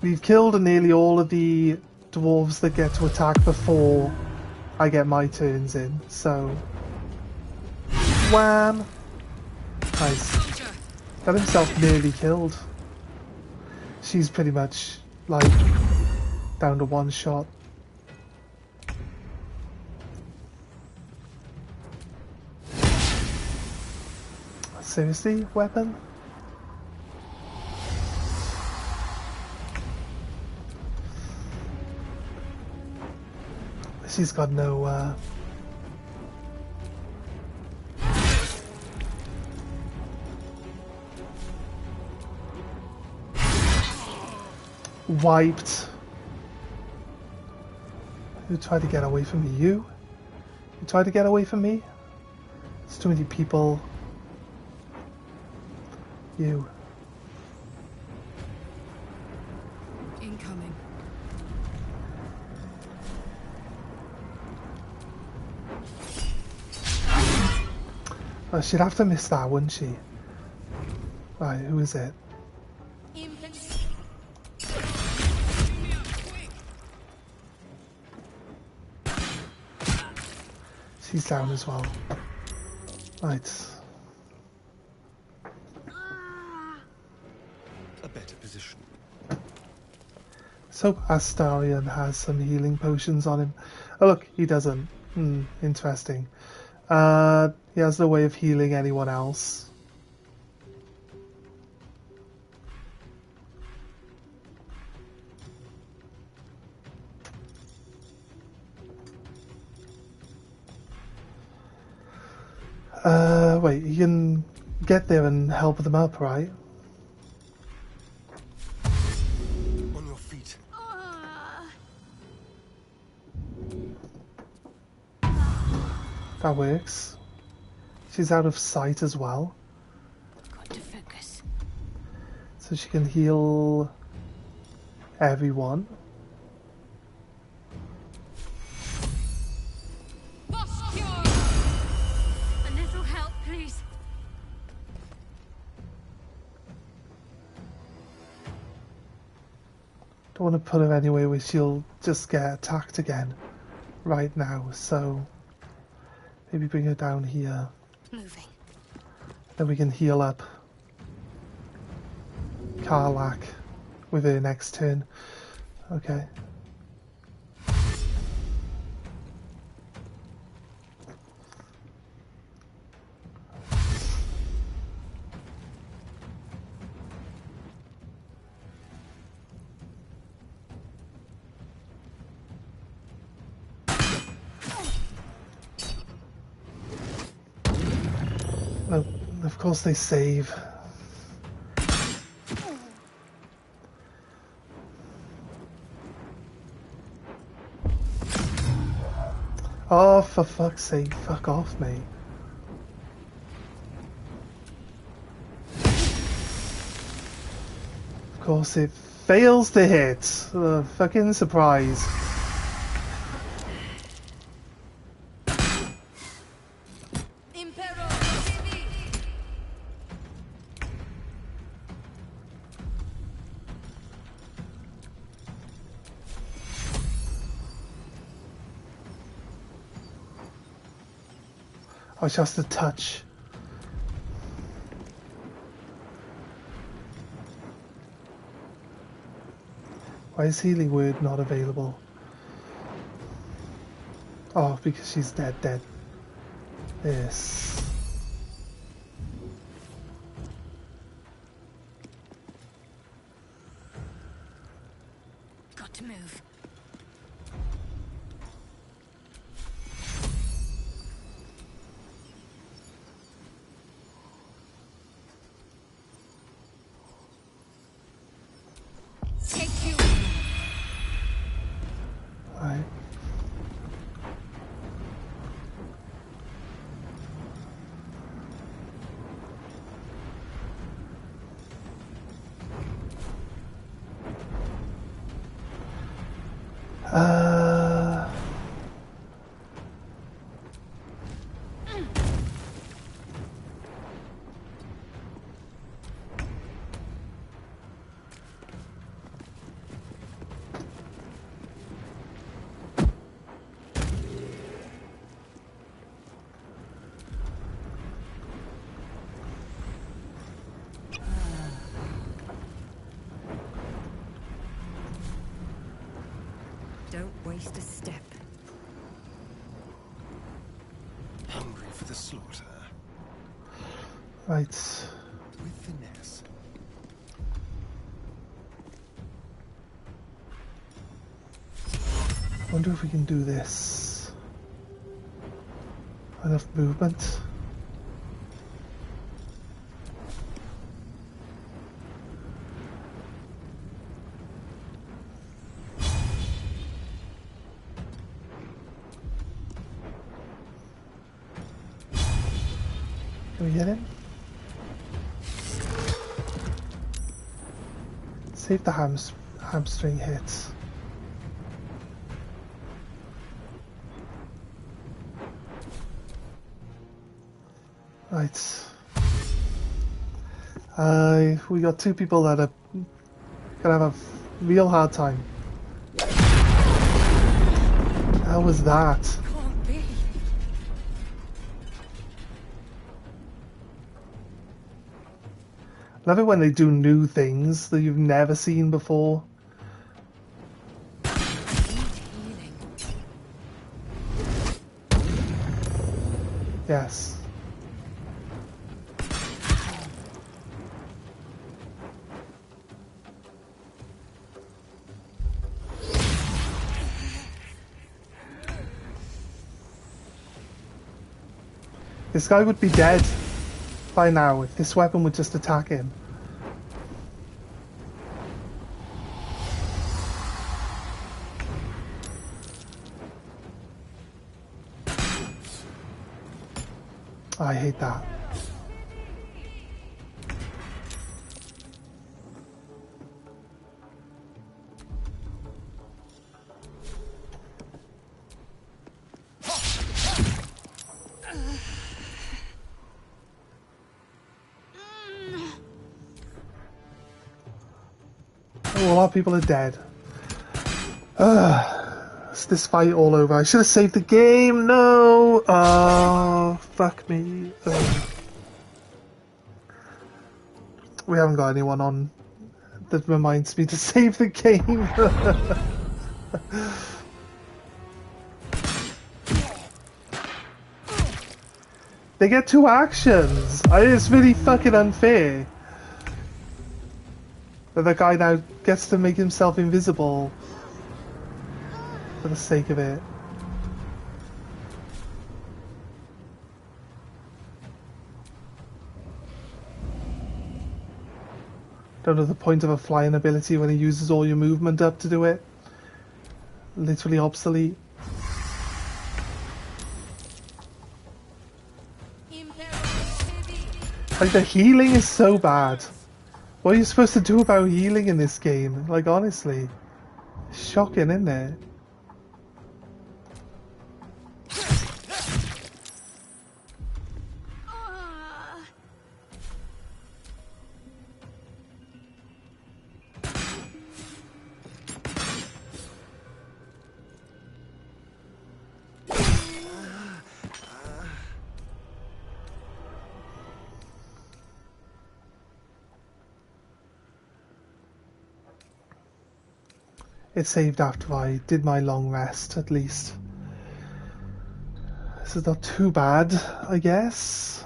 We've killed nearly all of the dwarves that get to attack before I get my turns in, so... Wham! Nice. Got himself nearly killed. She's pretty much, like, down to one shot. Seriously, weapon? She's got no, Wiped. Who tried to get away from me? You? You tried to get away from me? There's too many people. You. Incoming. Oh, she'd have to miss that, wouldn't she? Right, who is it? She's down as well. Right. A better position. Let's hope Astarion has some healing potions on him. Oh look, he doesn't. Interesting. He has no way of healing anyone else. Wait, he can get there and help them up, right? On your feet. That works. She's out of sight as well. Got to focus. So she can heal everyone. A little help, please. Don't want to put her anywhere where she'll just get attacked again right now, so maybe bring her down here. Moving. Then we can heal up Karlach with her next turn. Okay. Of course they save. Oh, for fuck's sake, fuck off, mate. Of course it fails to hit. Fucking surprise. Oh, it's just a touch. Why is healing word not available? Oh, because she's dead. Yes. Got to move. Take you. Right. Don't waste a step. Hungry for the slaughter. Right. With finesse. Wonder if we can do this. Enough movement. Can we get him? Save the hamstring hits. Right. We got two people that are gonna have a real hard time. How was that? Can't be. Love it when they do new things that you've never seen before. Healing. Yes. This guy would be dead by now if this weapon would just attack him. I hate that. Oh, a lot of people are dead. It's this fight all over. I should have saved the game. No. Oh, fuck me. We haven't got anyone on that reminds me to save the game. They get two actions. It's really fucking unfair. But the guy now gets to make himself invisible for the sake of it. Don't know the point of a flying ability when it uses all your movement up to do it. Literally obsolete. Like, the healing is so bad. What are you supposed to do about healing in this game? Like, honestly. Shocking, isn't it? It saved after I did my long rest, at least. This is not too bad, I guess.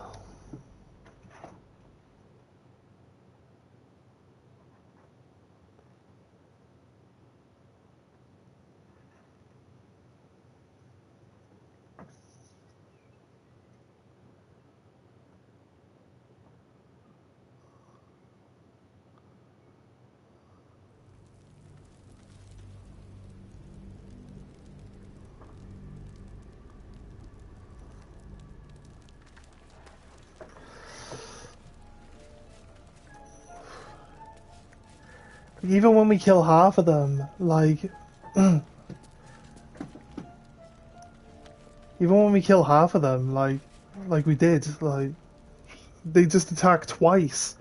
Even when we kill half of them, like... even when we kill half of them, like we did, like... They just attack twice.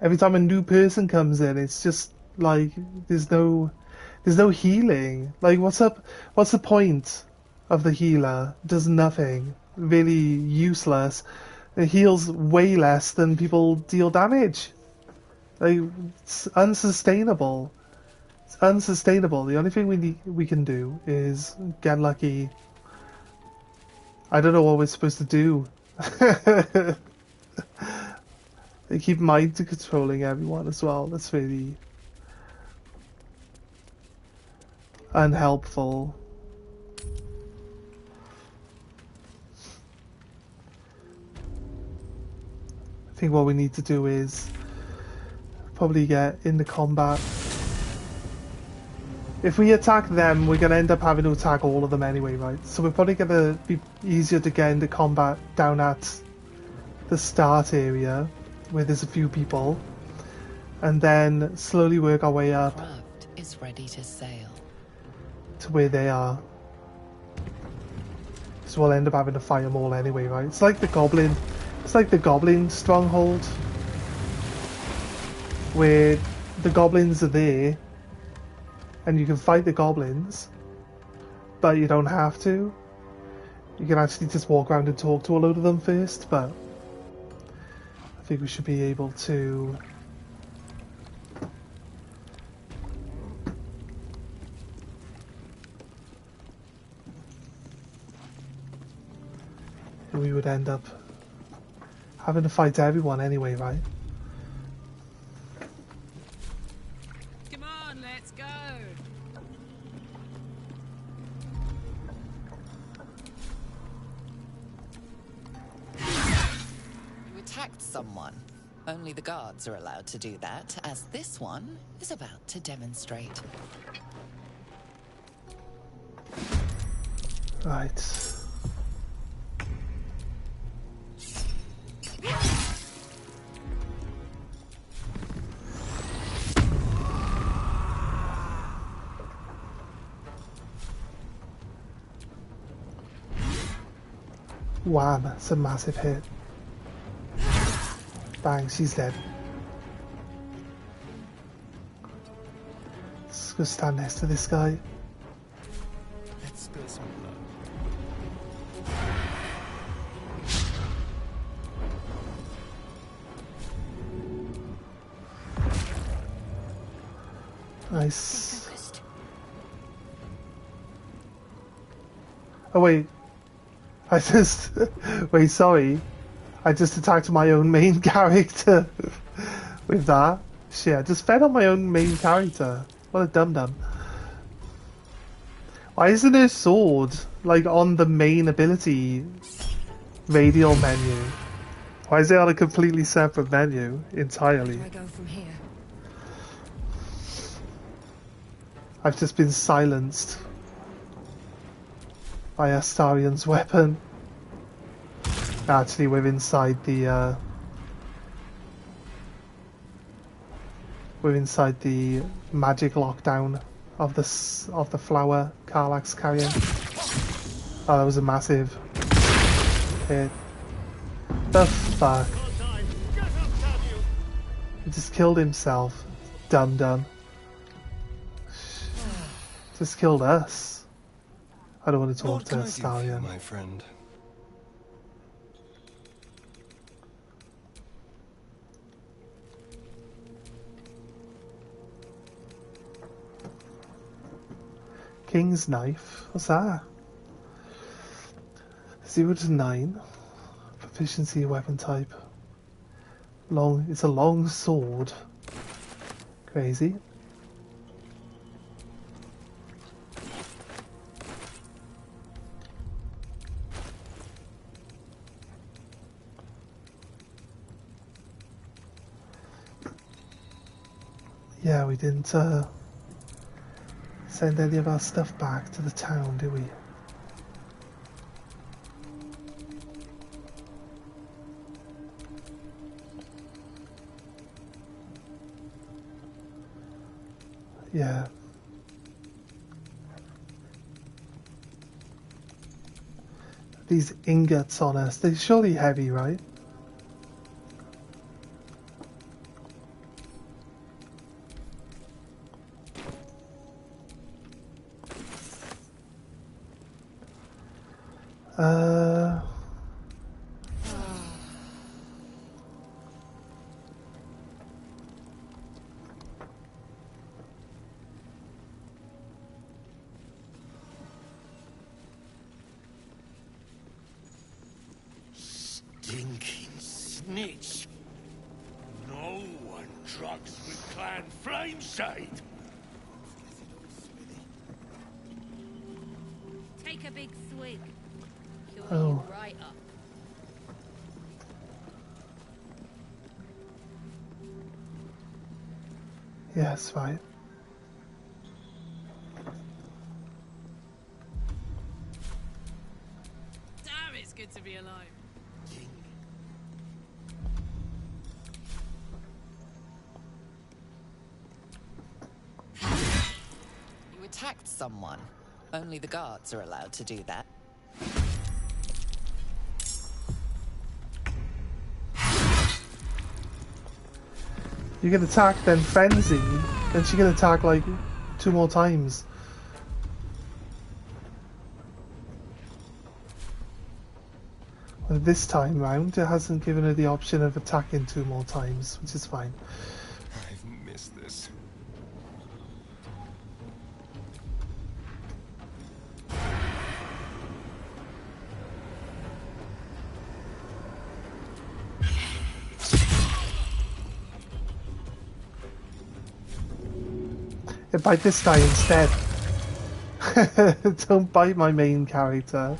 Every time a new person comes in, it's just, like, there's no healing. Like, what's the point of the healer? Does nothing. Really useless. It heals way less than people deal damage. Like, it's unsustainable. It's unsustainable. The only thing we can do is get lucky. I don't know what we're supposed to do. They keep mind controlling everyone as well. That's really unhelpful. I think what we need to do is probably get into combat. If we attack them, we're going to end up having to attack all of them anyway, right? So we're probably going to be easier to get into combat down at the start area, where there's a few people, and then slowly work our way up Craft is ready to sail. to where they are. So we'll end up having to fight them all anyway, right? It's like the goblin stronghold, where the goblins are there and you can fight the goblins, but you don't have to. You can actually just walk around and talk to a load of them first, but I think we should be able to we would end up having to fight everyone anyway, right? Come on, let's go. You attacked someone. Only the guards are allowed to do that, as this one is about to demonstrate. Right. Wham, that's a massive hit. Bang, she's dead. Let's go stand next to this guy. Let's spill some blood. Nice. Oh wait. Wait, sorry. I just attacked my own main character with that. Shit, I just fed on my own main character. What a dum-dum. Why isn't there a sword, like, on the main ability radial menu? Why is it on a completely separate menu entirely? Where do I go from here? I've just been silenced by Astarion's weapon. Actually, we're inside the magic lockdown of the flower Karlach's carrying. Oh, that was a massive hit. The fuck? He just killed himself. Dum. Just killed us. I don't want to talk What to can I do for you, Astarion. my friend? King's Knife? What's that? 0 to 9. Proficiency weapon type. Long. It's a long sword. Crazy. Yeah, we didn't send any of our stuff back to the town, did we? Yeah. These ingots on us, they're surely heavy, right? Stinking snitch. No one drugs with Clan Flameshade. Take a big swig. Cure Oh. you right up. Yeah, it's fine. Damn, it's good to be alive. You attacked someone. Only the guards are allowed to do that. You can attack, then frenzy, then she can attack like 2 more times. And this time round, it hasn't given her the option of attacking 2 more times, which is fine. I've missed this. Yeah, bite this guy instead. Don't bite my main character.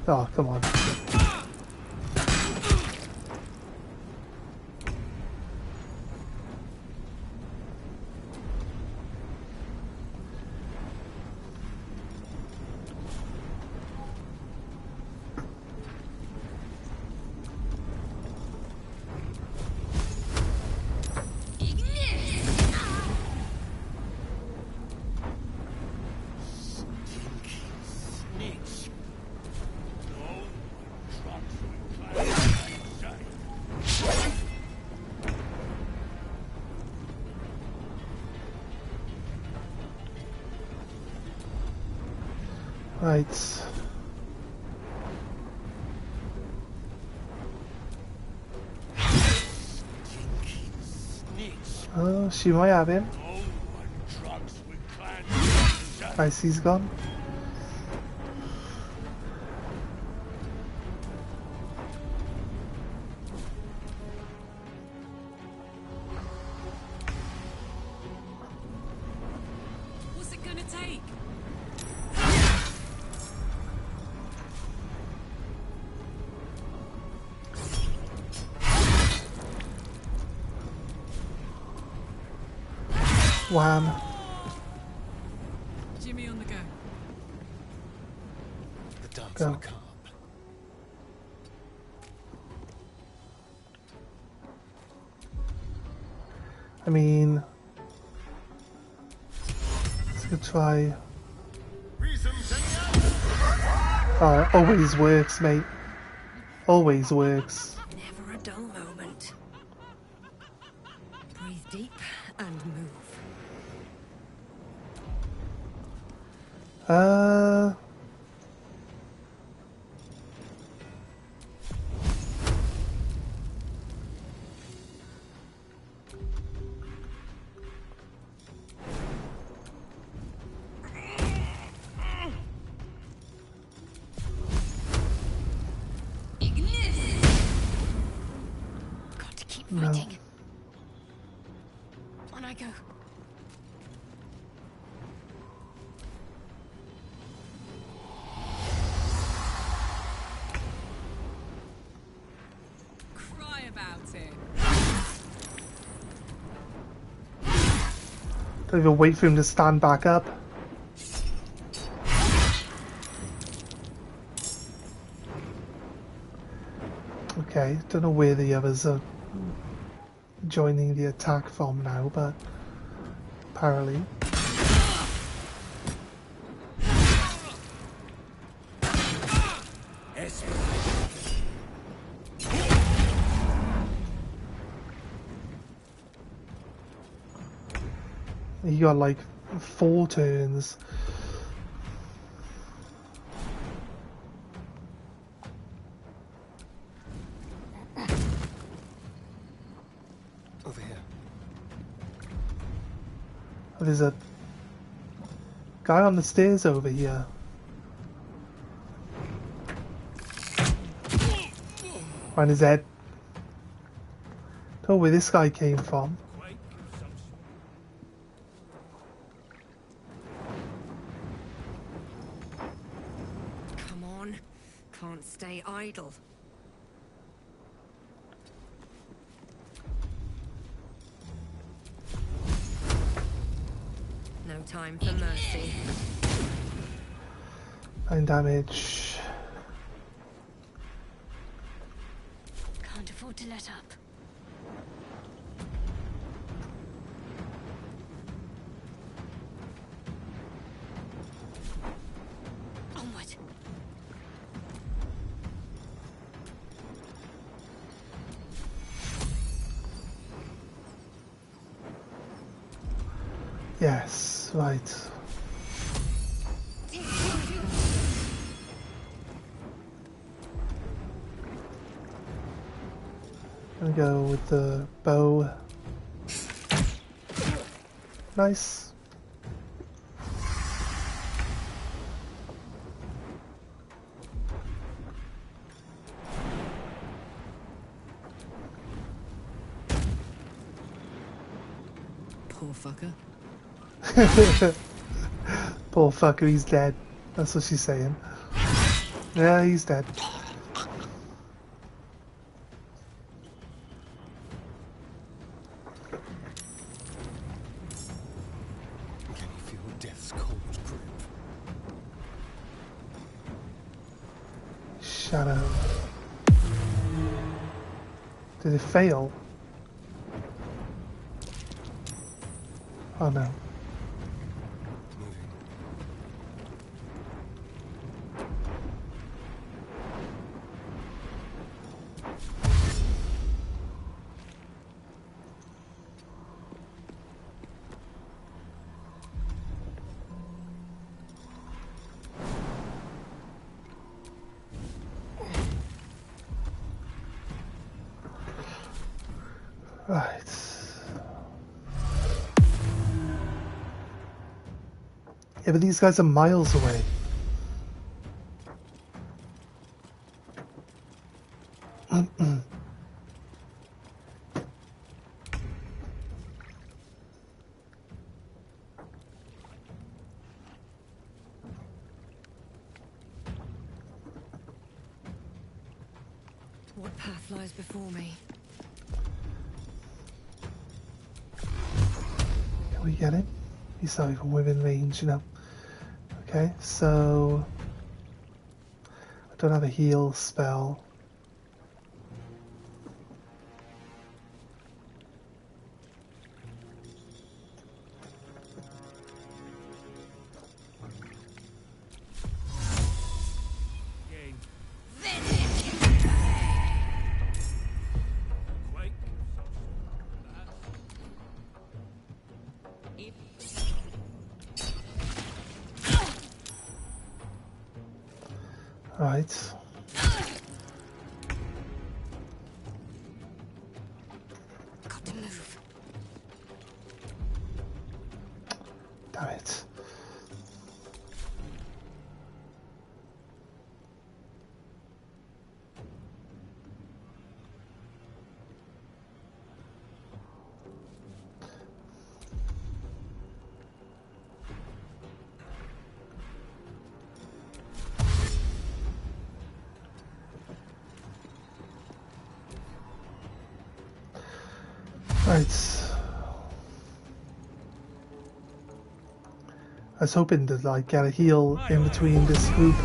Oh, come on. Right. Oh, she might have him. Icy's gone. What's it gonna take? Wham. Jimmy on the go. The dance Go. macabre. I mean, let's go try. Oh, it always works, mate. Always works. Never a dull moment. Breathe deep and move. Got to keep No. fighting. On I go. Cry about it. Don't even wait for him to stand back up. Okay, don't know where the others are joining the attack from now, but apparently. You got like 4 turns. Over here. There's a guy on the stairs over here. On his head. Don't know where this guy came from. Come on. Can't stay idle. No time for mercy. 9 damage. Can't afford to let up. Onward. Yes, right. Gonna go with the bow. Nice. Poor fucker. Poor fucker, he's dead. That's what she's saying. Yeah, he's dead. Can you feel death's cold grip? Shadow. Did it fail? Oh no. Moving. Right. Yeah, but these guys are miles away. What path lies before me? Can we get him? He's not even within range, you know. Okay, so I don't have a heal spell. Right. Got to move. Damn it. Right. I was hoping to like get a heal in between this group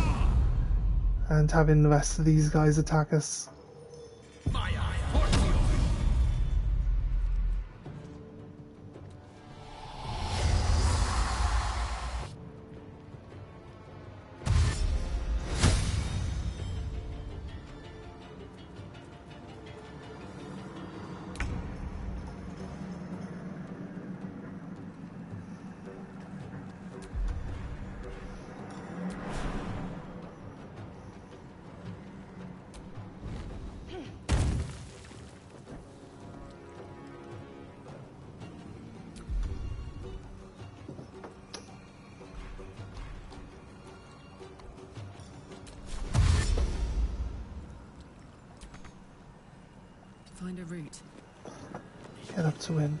and having the rest of these guys attack us. Find a route. Get up to him.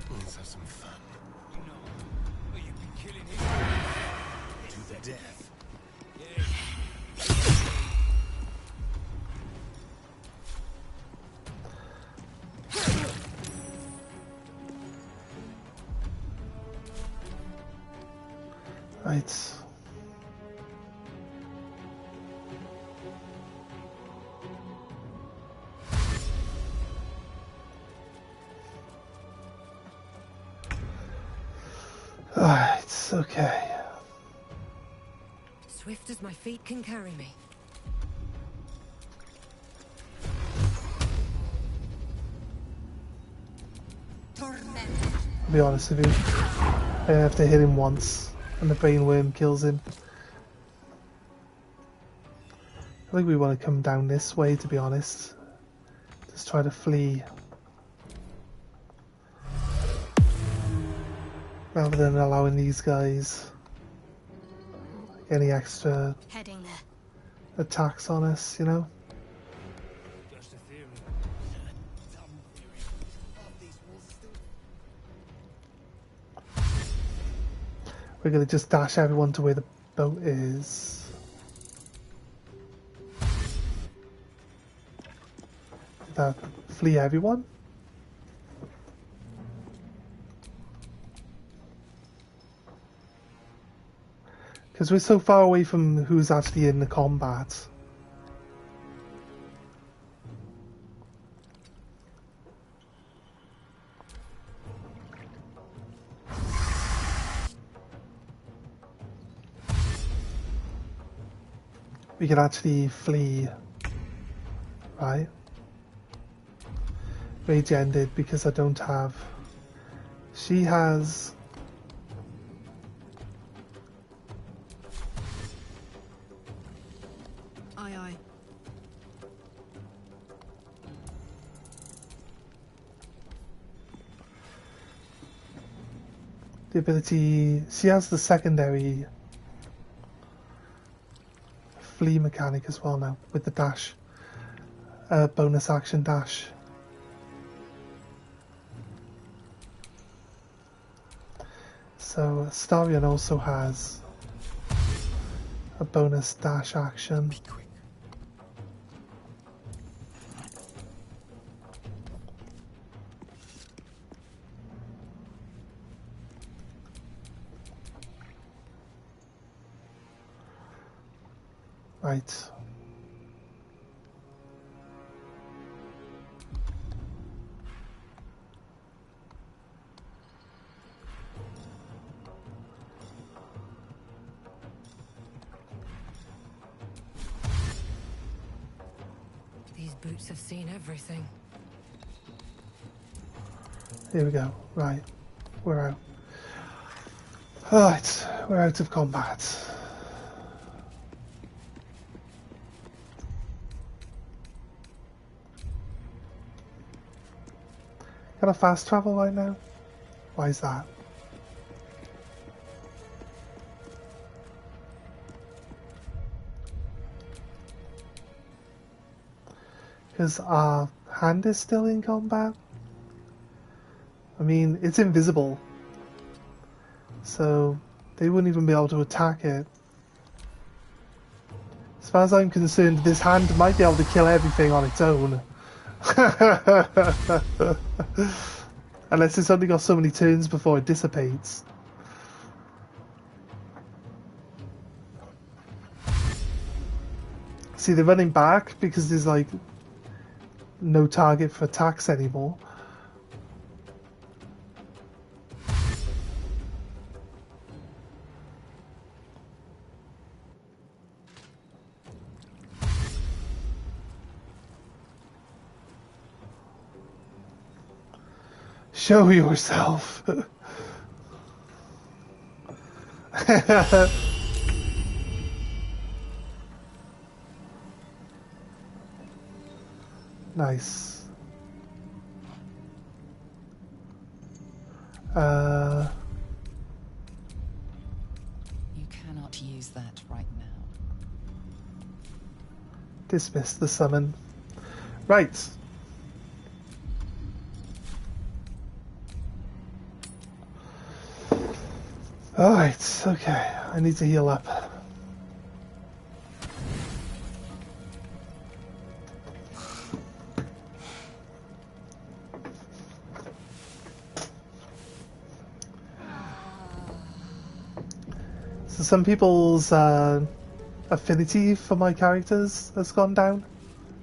Let's have some fun. Well, you've been killing him. To the death. Right. Alright, okay. Swift as my feet can carry me. I'll be honest with you. I have to hit him once and the brain worm kills him. I think we want to come down this way, to be honest. Just try to flee. Rather than allowing these guys any extra Heading there. attacks on us, you know? Just a theory. We're gonna just dash everyone to where the boat is. Did that flee everyone? Because we're so far away from who's actually in the combat. We can actually flee, right? Rage ended because I don't have. She has. Aye, aye. The ability. She has the secondary flee mechanic as well now with the dash. Bonus action dash. So Starion also has a bonus dash action. Be quick. Right. These boots have seen everything. Here we go. Right. We're out. Alright. We're out of combat. Can I fast travel right now? Why is that? Because our hand is still in combat? I mean, it's invisible. So, they wouldn't even be able to attack it. As far as I'm concerned, this hand might be able to kill everything on its own. Unless it's only got so many turns before it dissipates. See, they're running back because there's like no target for attacks anymore. Show yourself. Nice. You cannot use that right now. Dismiss the summon. Right. Alright, okay. I need to heal up. So some people's affinity for my characters has gone down.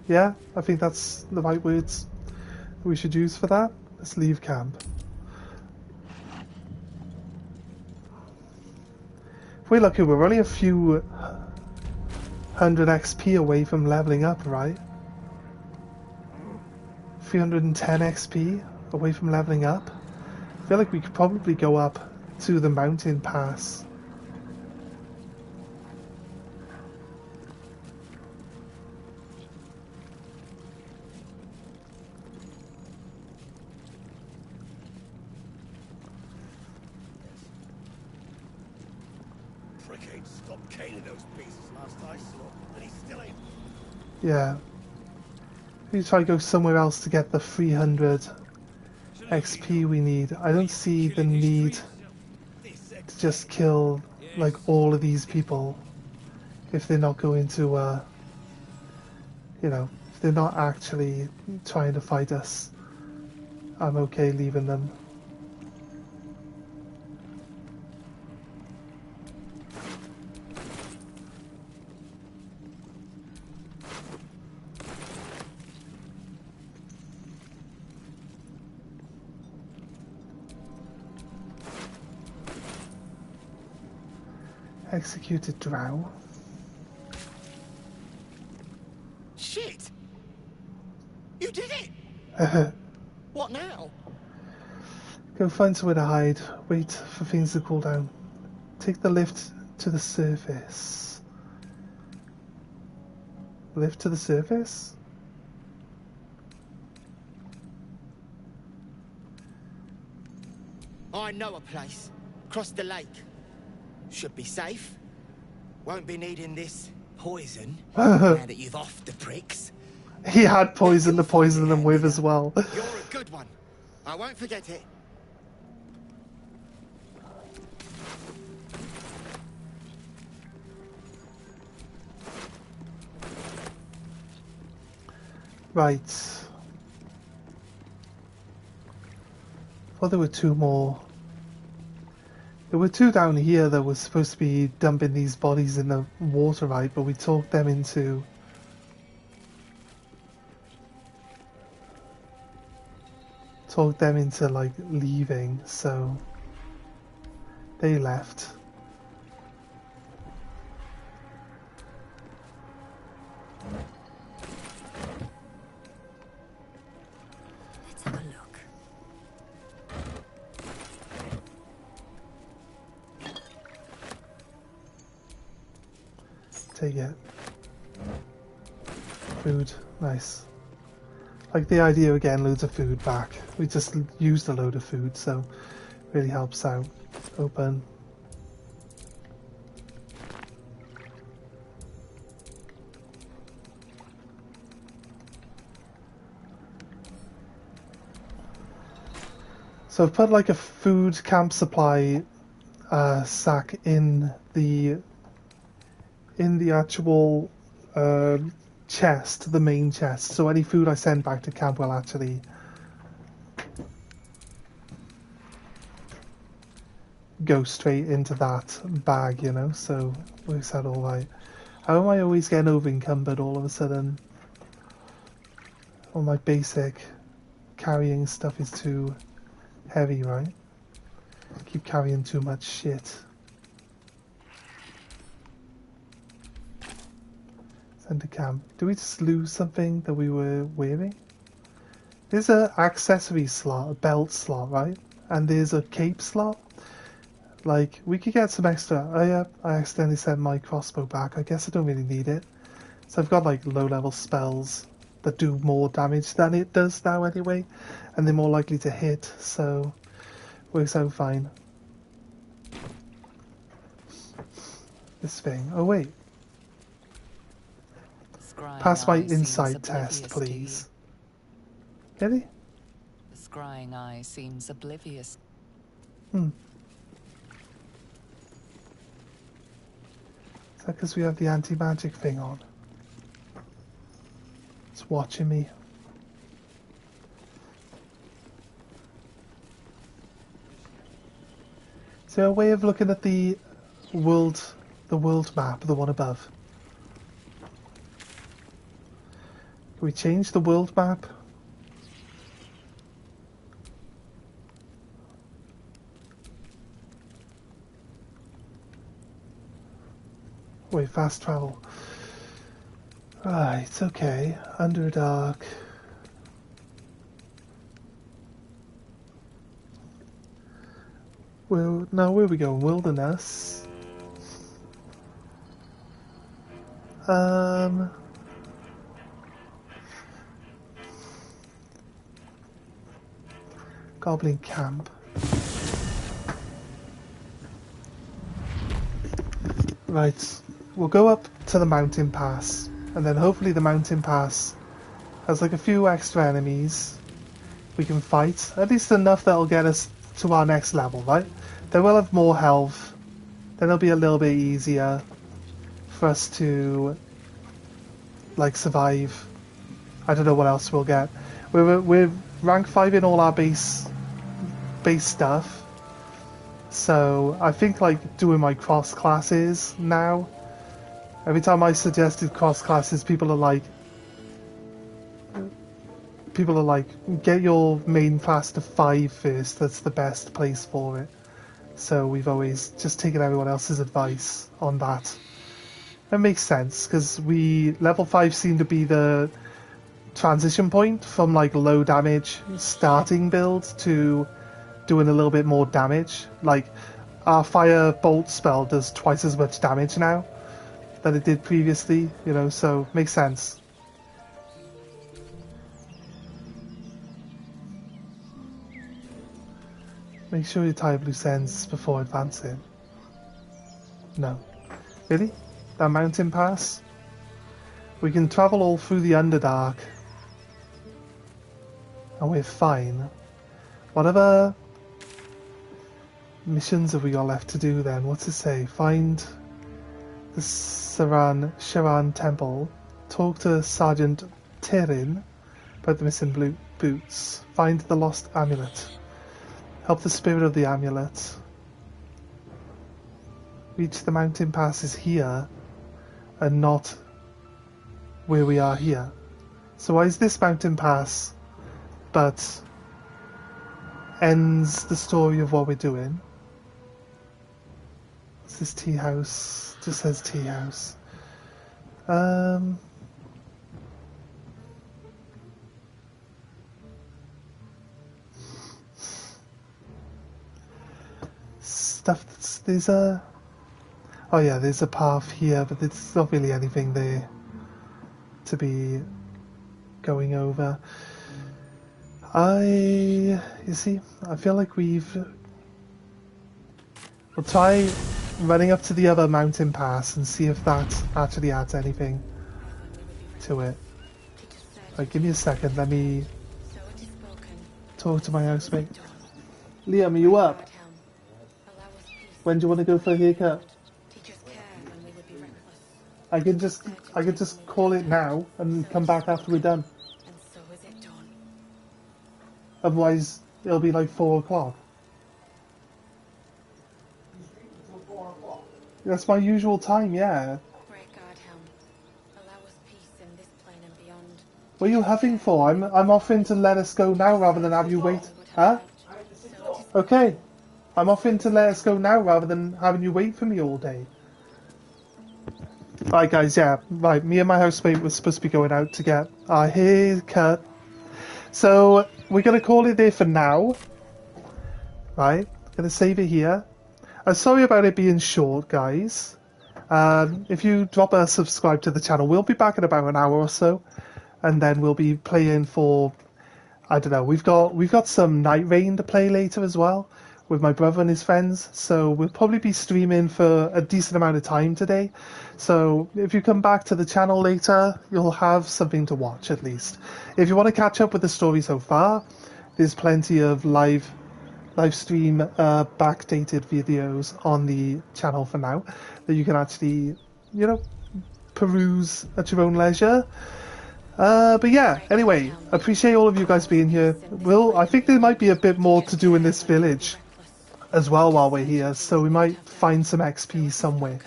Yeah, I think that's the right words we should use for that. Let's leave camp. If we're lucky, we're only a few hundred XP away from leveling up, right? 310 XP away from leveling up. I feel like we could probably go up to the mountain pass. Prickade stopped caning those beasts last I saw, and he's still ain't. Yeah. We try to go somewhere else to get the 300 XP we need. I don't see the need to just kill like all of these people if they're not going to, you know, if they're not actually trying to fight us. I'm okay leaving them. Executed drow. Shit! You did it! What now? Go find somewhere to hide. Wait for things to cool down. Take the lift to the surface. Lift to the surface? I know a place. Across the lake. Should be safe. Won't be needing this poison now that you've offed the pricks. He had poison to poison them with as well. You're a good one. I won't forget it. Right. Well, there were two more There were two down here that were supposed to be dumping these bodies in the water, right? But we talked them into... like, leaving, so... They left. Let's have a look. Take it. Food. Nice. Like the idea of getting loads of food back. We just used a load of food, so really helps out. Open. So I've put like a food camp supply sack in the actual chest, the main chest. So any food I send back to camp will actually go straight into that bag, you know, so works out alright. How am I always getting over encumbered all of a sudden? All my basic carrying stuff is too heavy, right? Keep carrying too much shit. Send to camp. Do we just lose something that we were wearing? There's a accessory slot, a belt slot, right? And there's a cape slot. Like, we could get some extra. I accidentally sent my crossbow back. I guess I don't really need it. So I've got like low level spells that do more damage than it does now anyway. And they're more likely to hit, so works out fine. This thing. Oh wait. Pass my insight test, please. Really? The scrying eye seems oblivious. Is that because we have the anti-magic thing on? It's watching me. Is there a way of looking at the world map, the one above? Can we change the world map? Wait, fast travel. Right, okay. Underdark. Well, now where are we going? Wilderness. Goblin camp. Right, we'll go up to the mountain pass, and then hopefully the mountain pass has like a few extra enemies we can fight, at least enough that'll get us to our next level, right? Then we'll have more health, then it'll be a little bit easier for us to like survive. I don't know what else we'll get. We're rank 5 in all our base stuff. So I think like doing my cross classes now. Every time I suggested cross classes, people are like, get your main class to 5 first. That's the best place for it. So we've always just taken everyone else's advice on that. It makes sense because level 5 seemed to be the transition point from like low damage starting build to doing a little bit more damage. Like our fire bolt spell does twice as much damage now than it did previously, you know, so makes sense. Make sure you tie up loose ends before advancing. No. Really? That mountain pass? We can travel all through the Underdark and we're fine. Whatever missions have we got left to do then? What's it say? Find the Sharan Temple. Talk to Sergeant Tyrin about the missing boots. Find the lost amulet. Help the spirit of the amulet. reach the mountain passes here and not where we are here? So why is this mountain pass but ends the story of what we're doing? What's this tea house? Just says tea house. Stuff that's, there's a, oh yeah, there's a path here, but there's not really anything there to be going over. You see, I feel like we'll try running up to the other mountain pass and see if that actually adds anything to it. Right, give me a second, let me talk to my housemate. Liam, are you up? When do you want to go for a haircut? I can just call it now and come back after we're done. Otherwise, it'll be like 4 o'clock. That's my usual time, yeah. What are you huffing for? I'm offering to let us go now rather than have you wait. Huh? Okay. I'm offering to let us go now rather than having you wait for me all day. Right, guys, yeah. Right, me and my housemate were supposed to be going out to get our hair cut. So, we're going to call it there for now. Right, going to save it here. I'm sorry about it being short, guys. If you drop a subscribe to the channel, we'll be back in about an hour or so. And then we'll be playing for, I don't know, we've got some Night Rain to play later as well with my brother and his friends, so we'll probably be streaming for a decent amount of time today. So if you come back to the channel later, you'll have something to watch at least. If you want to catch up with the story so far, there's plenty of live stream backdated videos on the channel for now that you can actually, you know, peruse at your own leisure. But yeah, anyway, appreciate all of you guys being here. I think there might be a bit more to do in this village as well while we're here, so we might find some XP somewhere.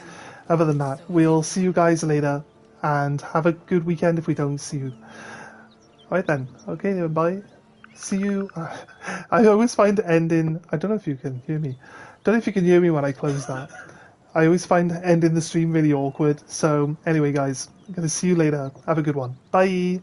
Other than that, we'll see you guys later, and have a good weekend if we don't see you. Alright then, okay then, bye. See you. I always find ending, I don't know if you can hear me. Don't know if you can hear me when I close that. I always find ending the stream really awkward. So anyway guys, I'm going to see you later. Have a good one. Bye.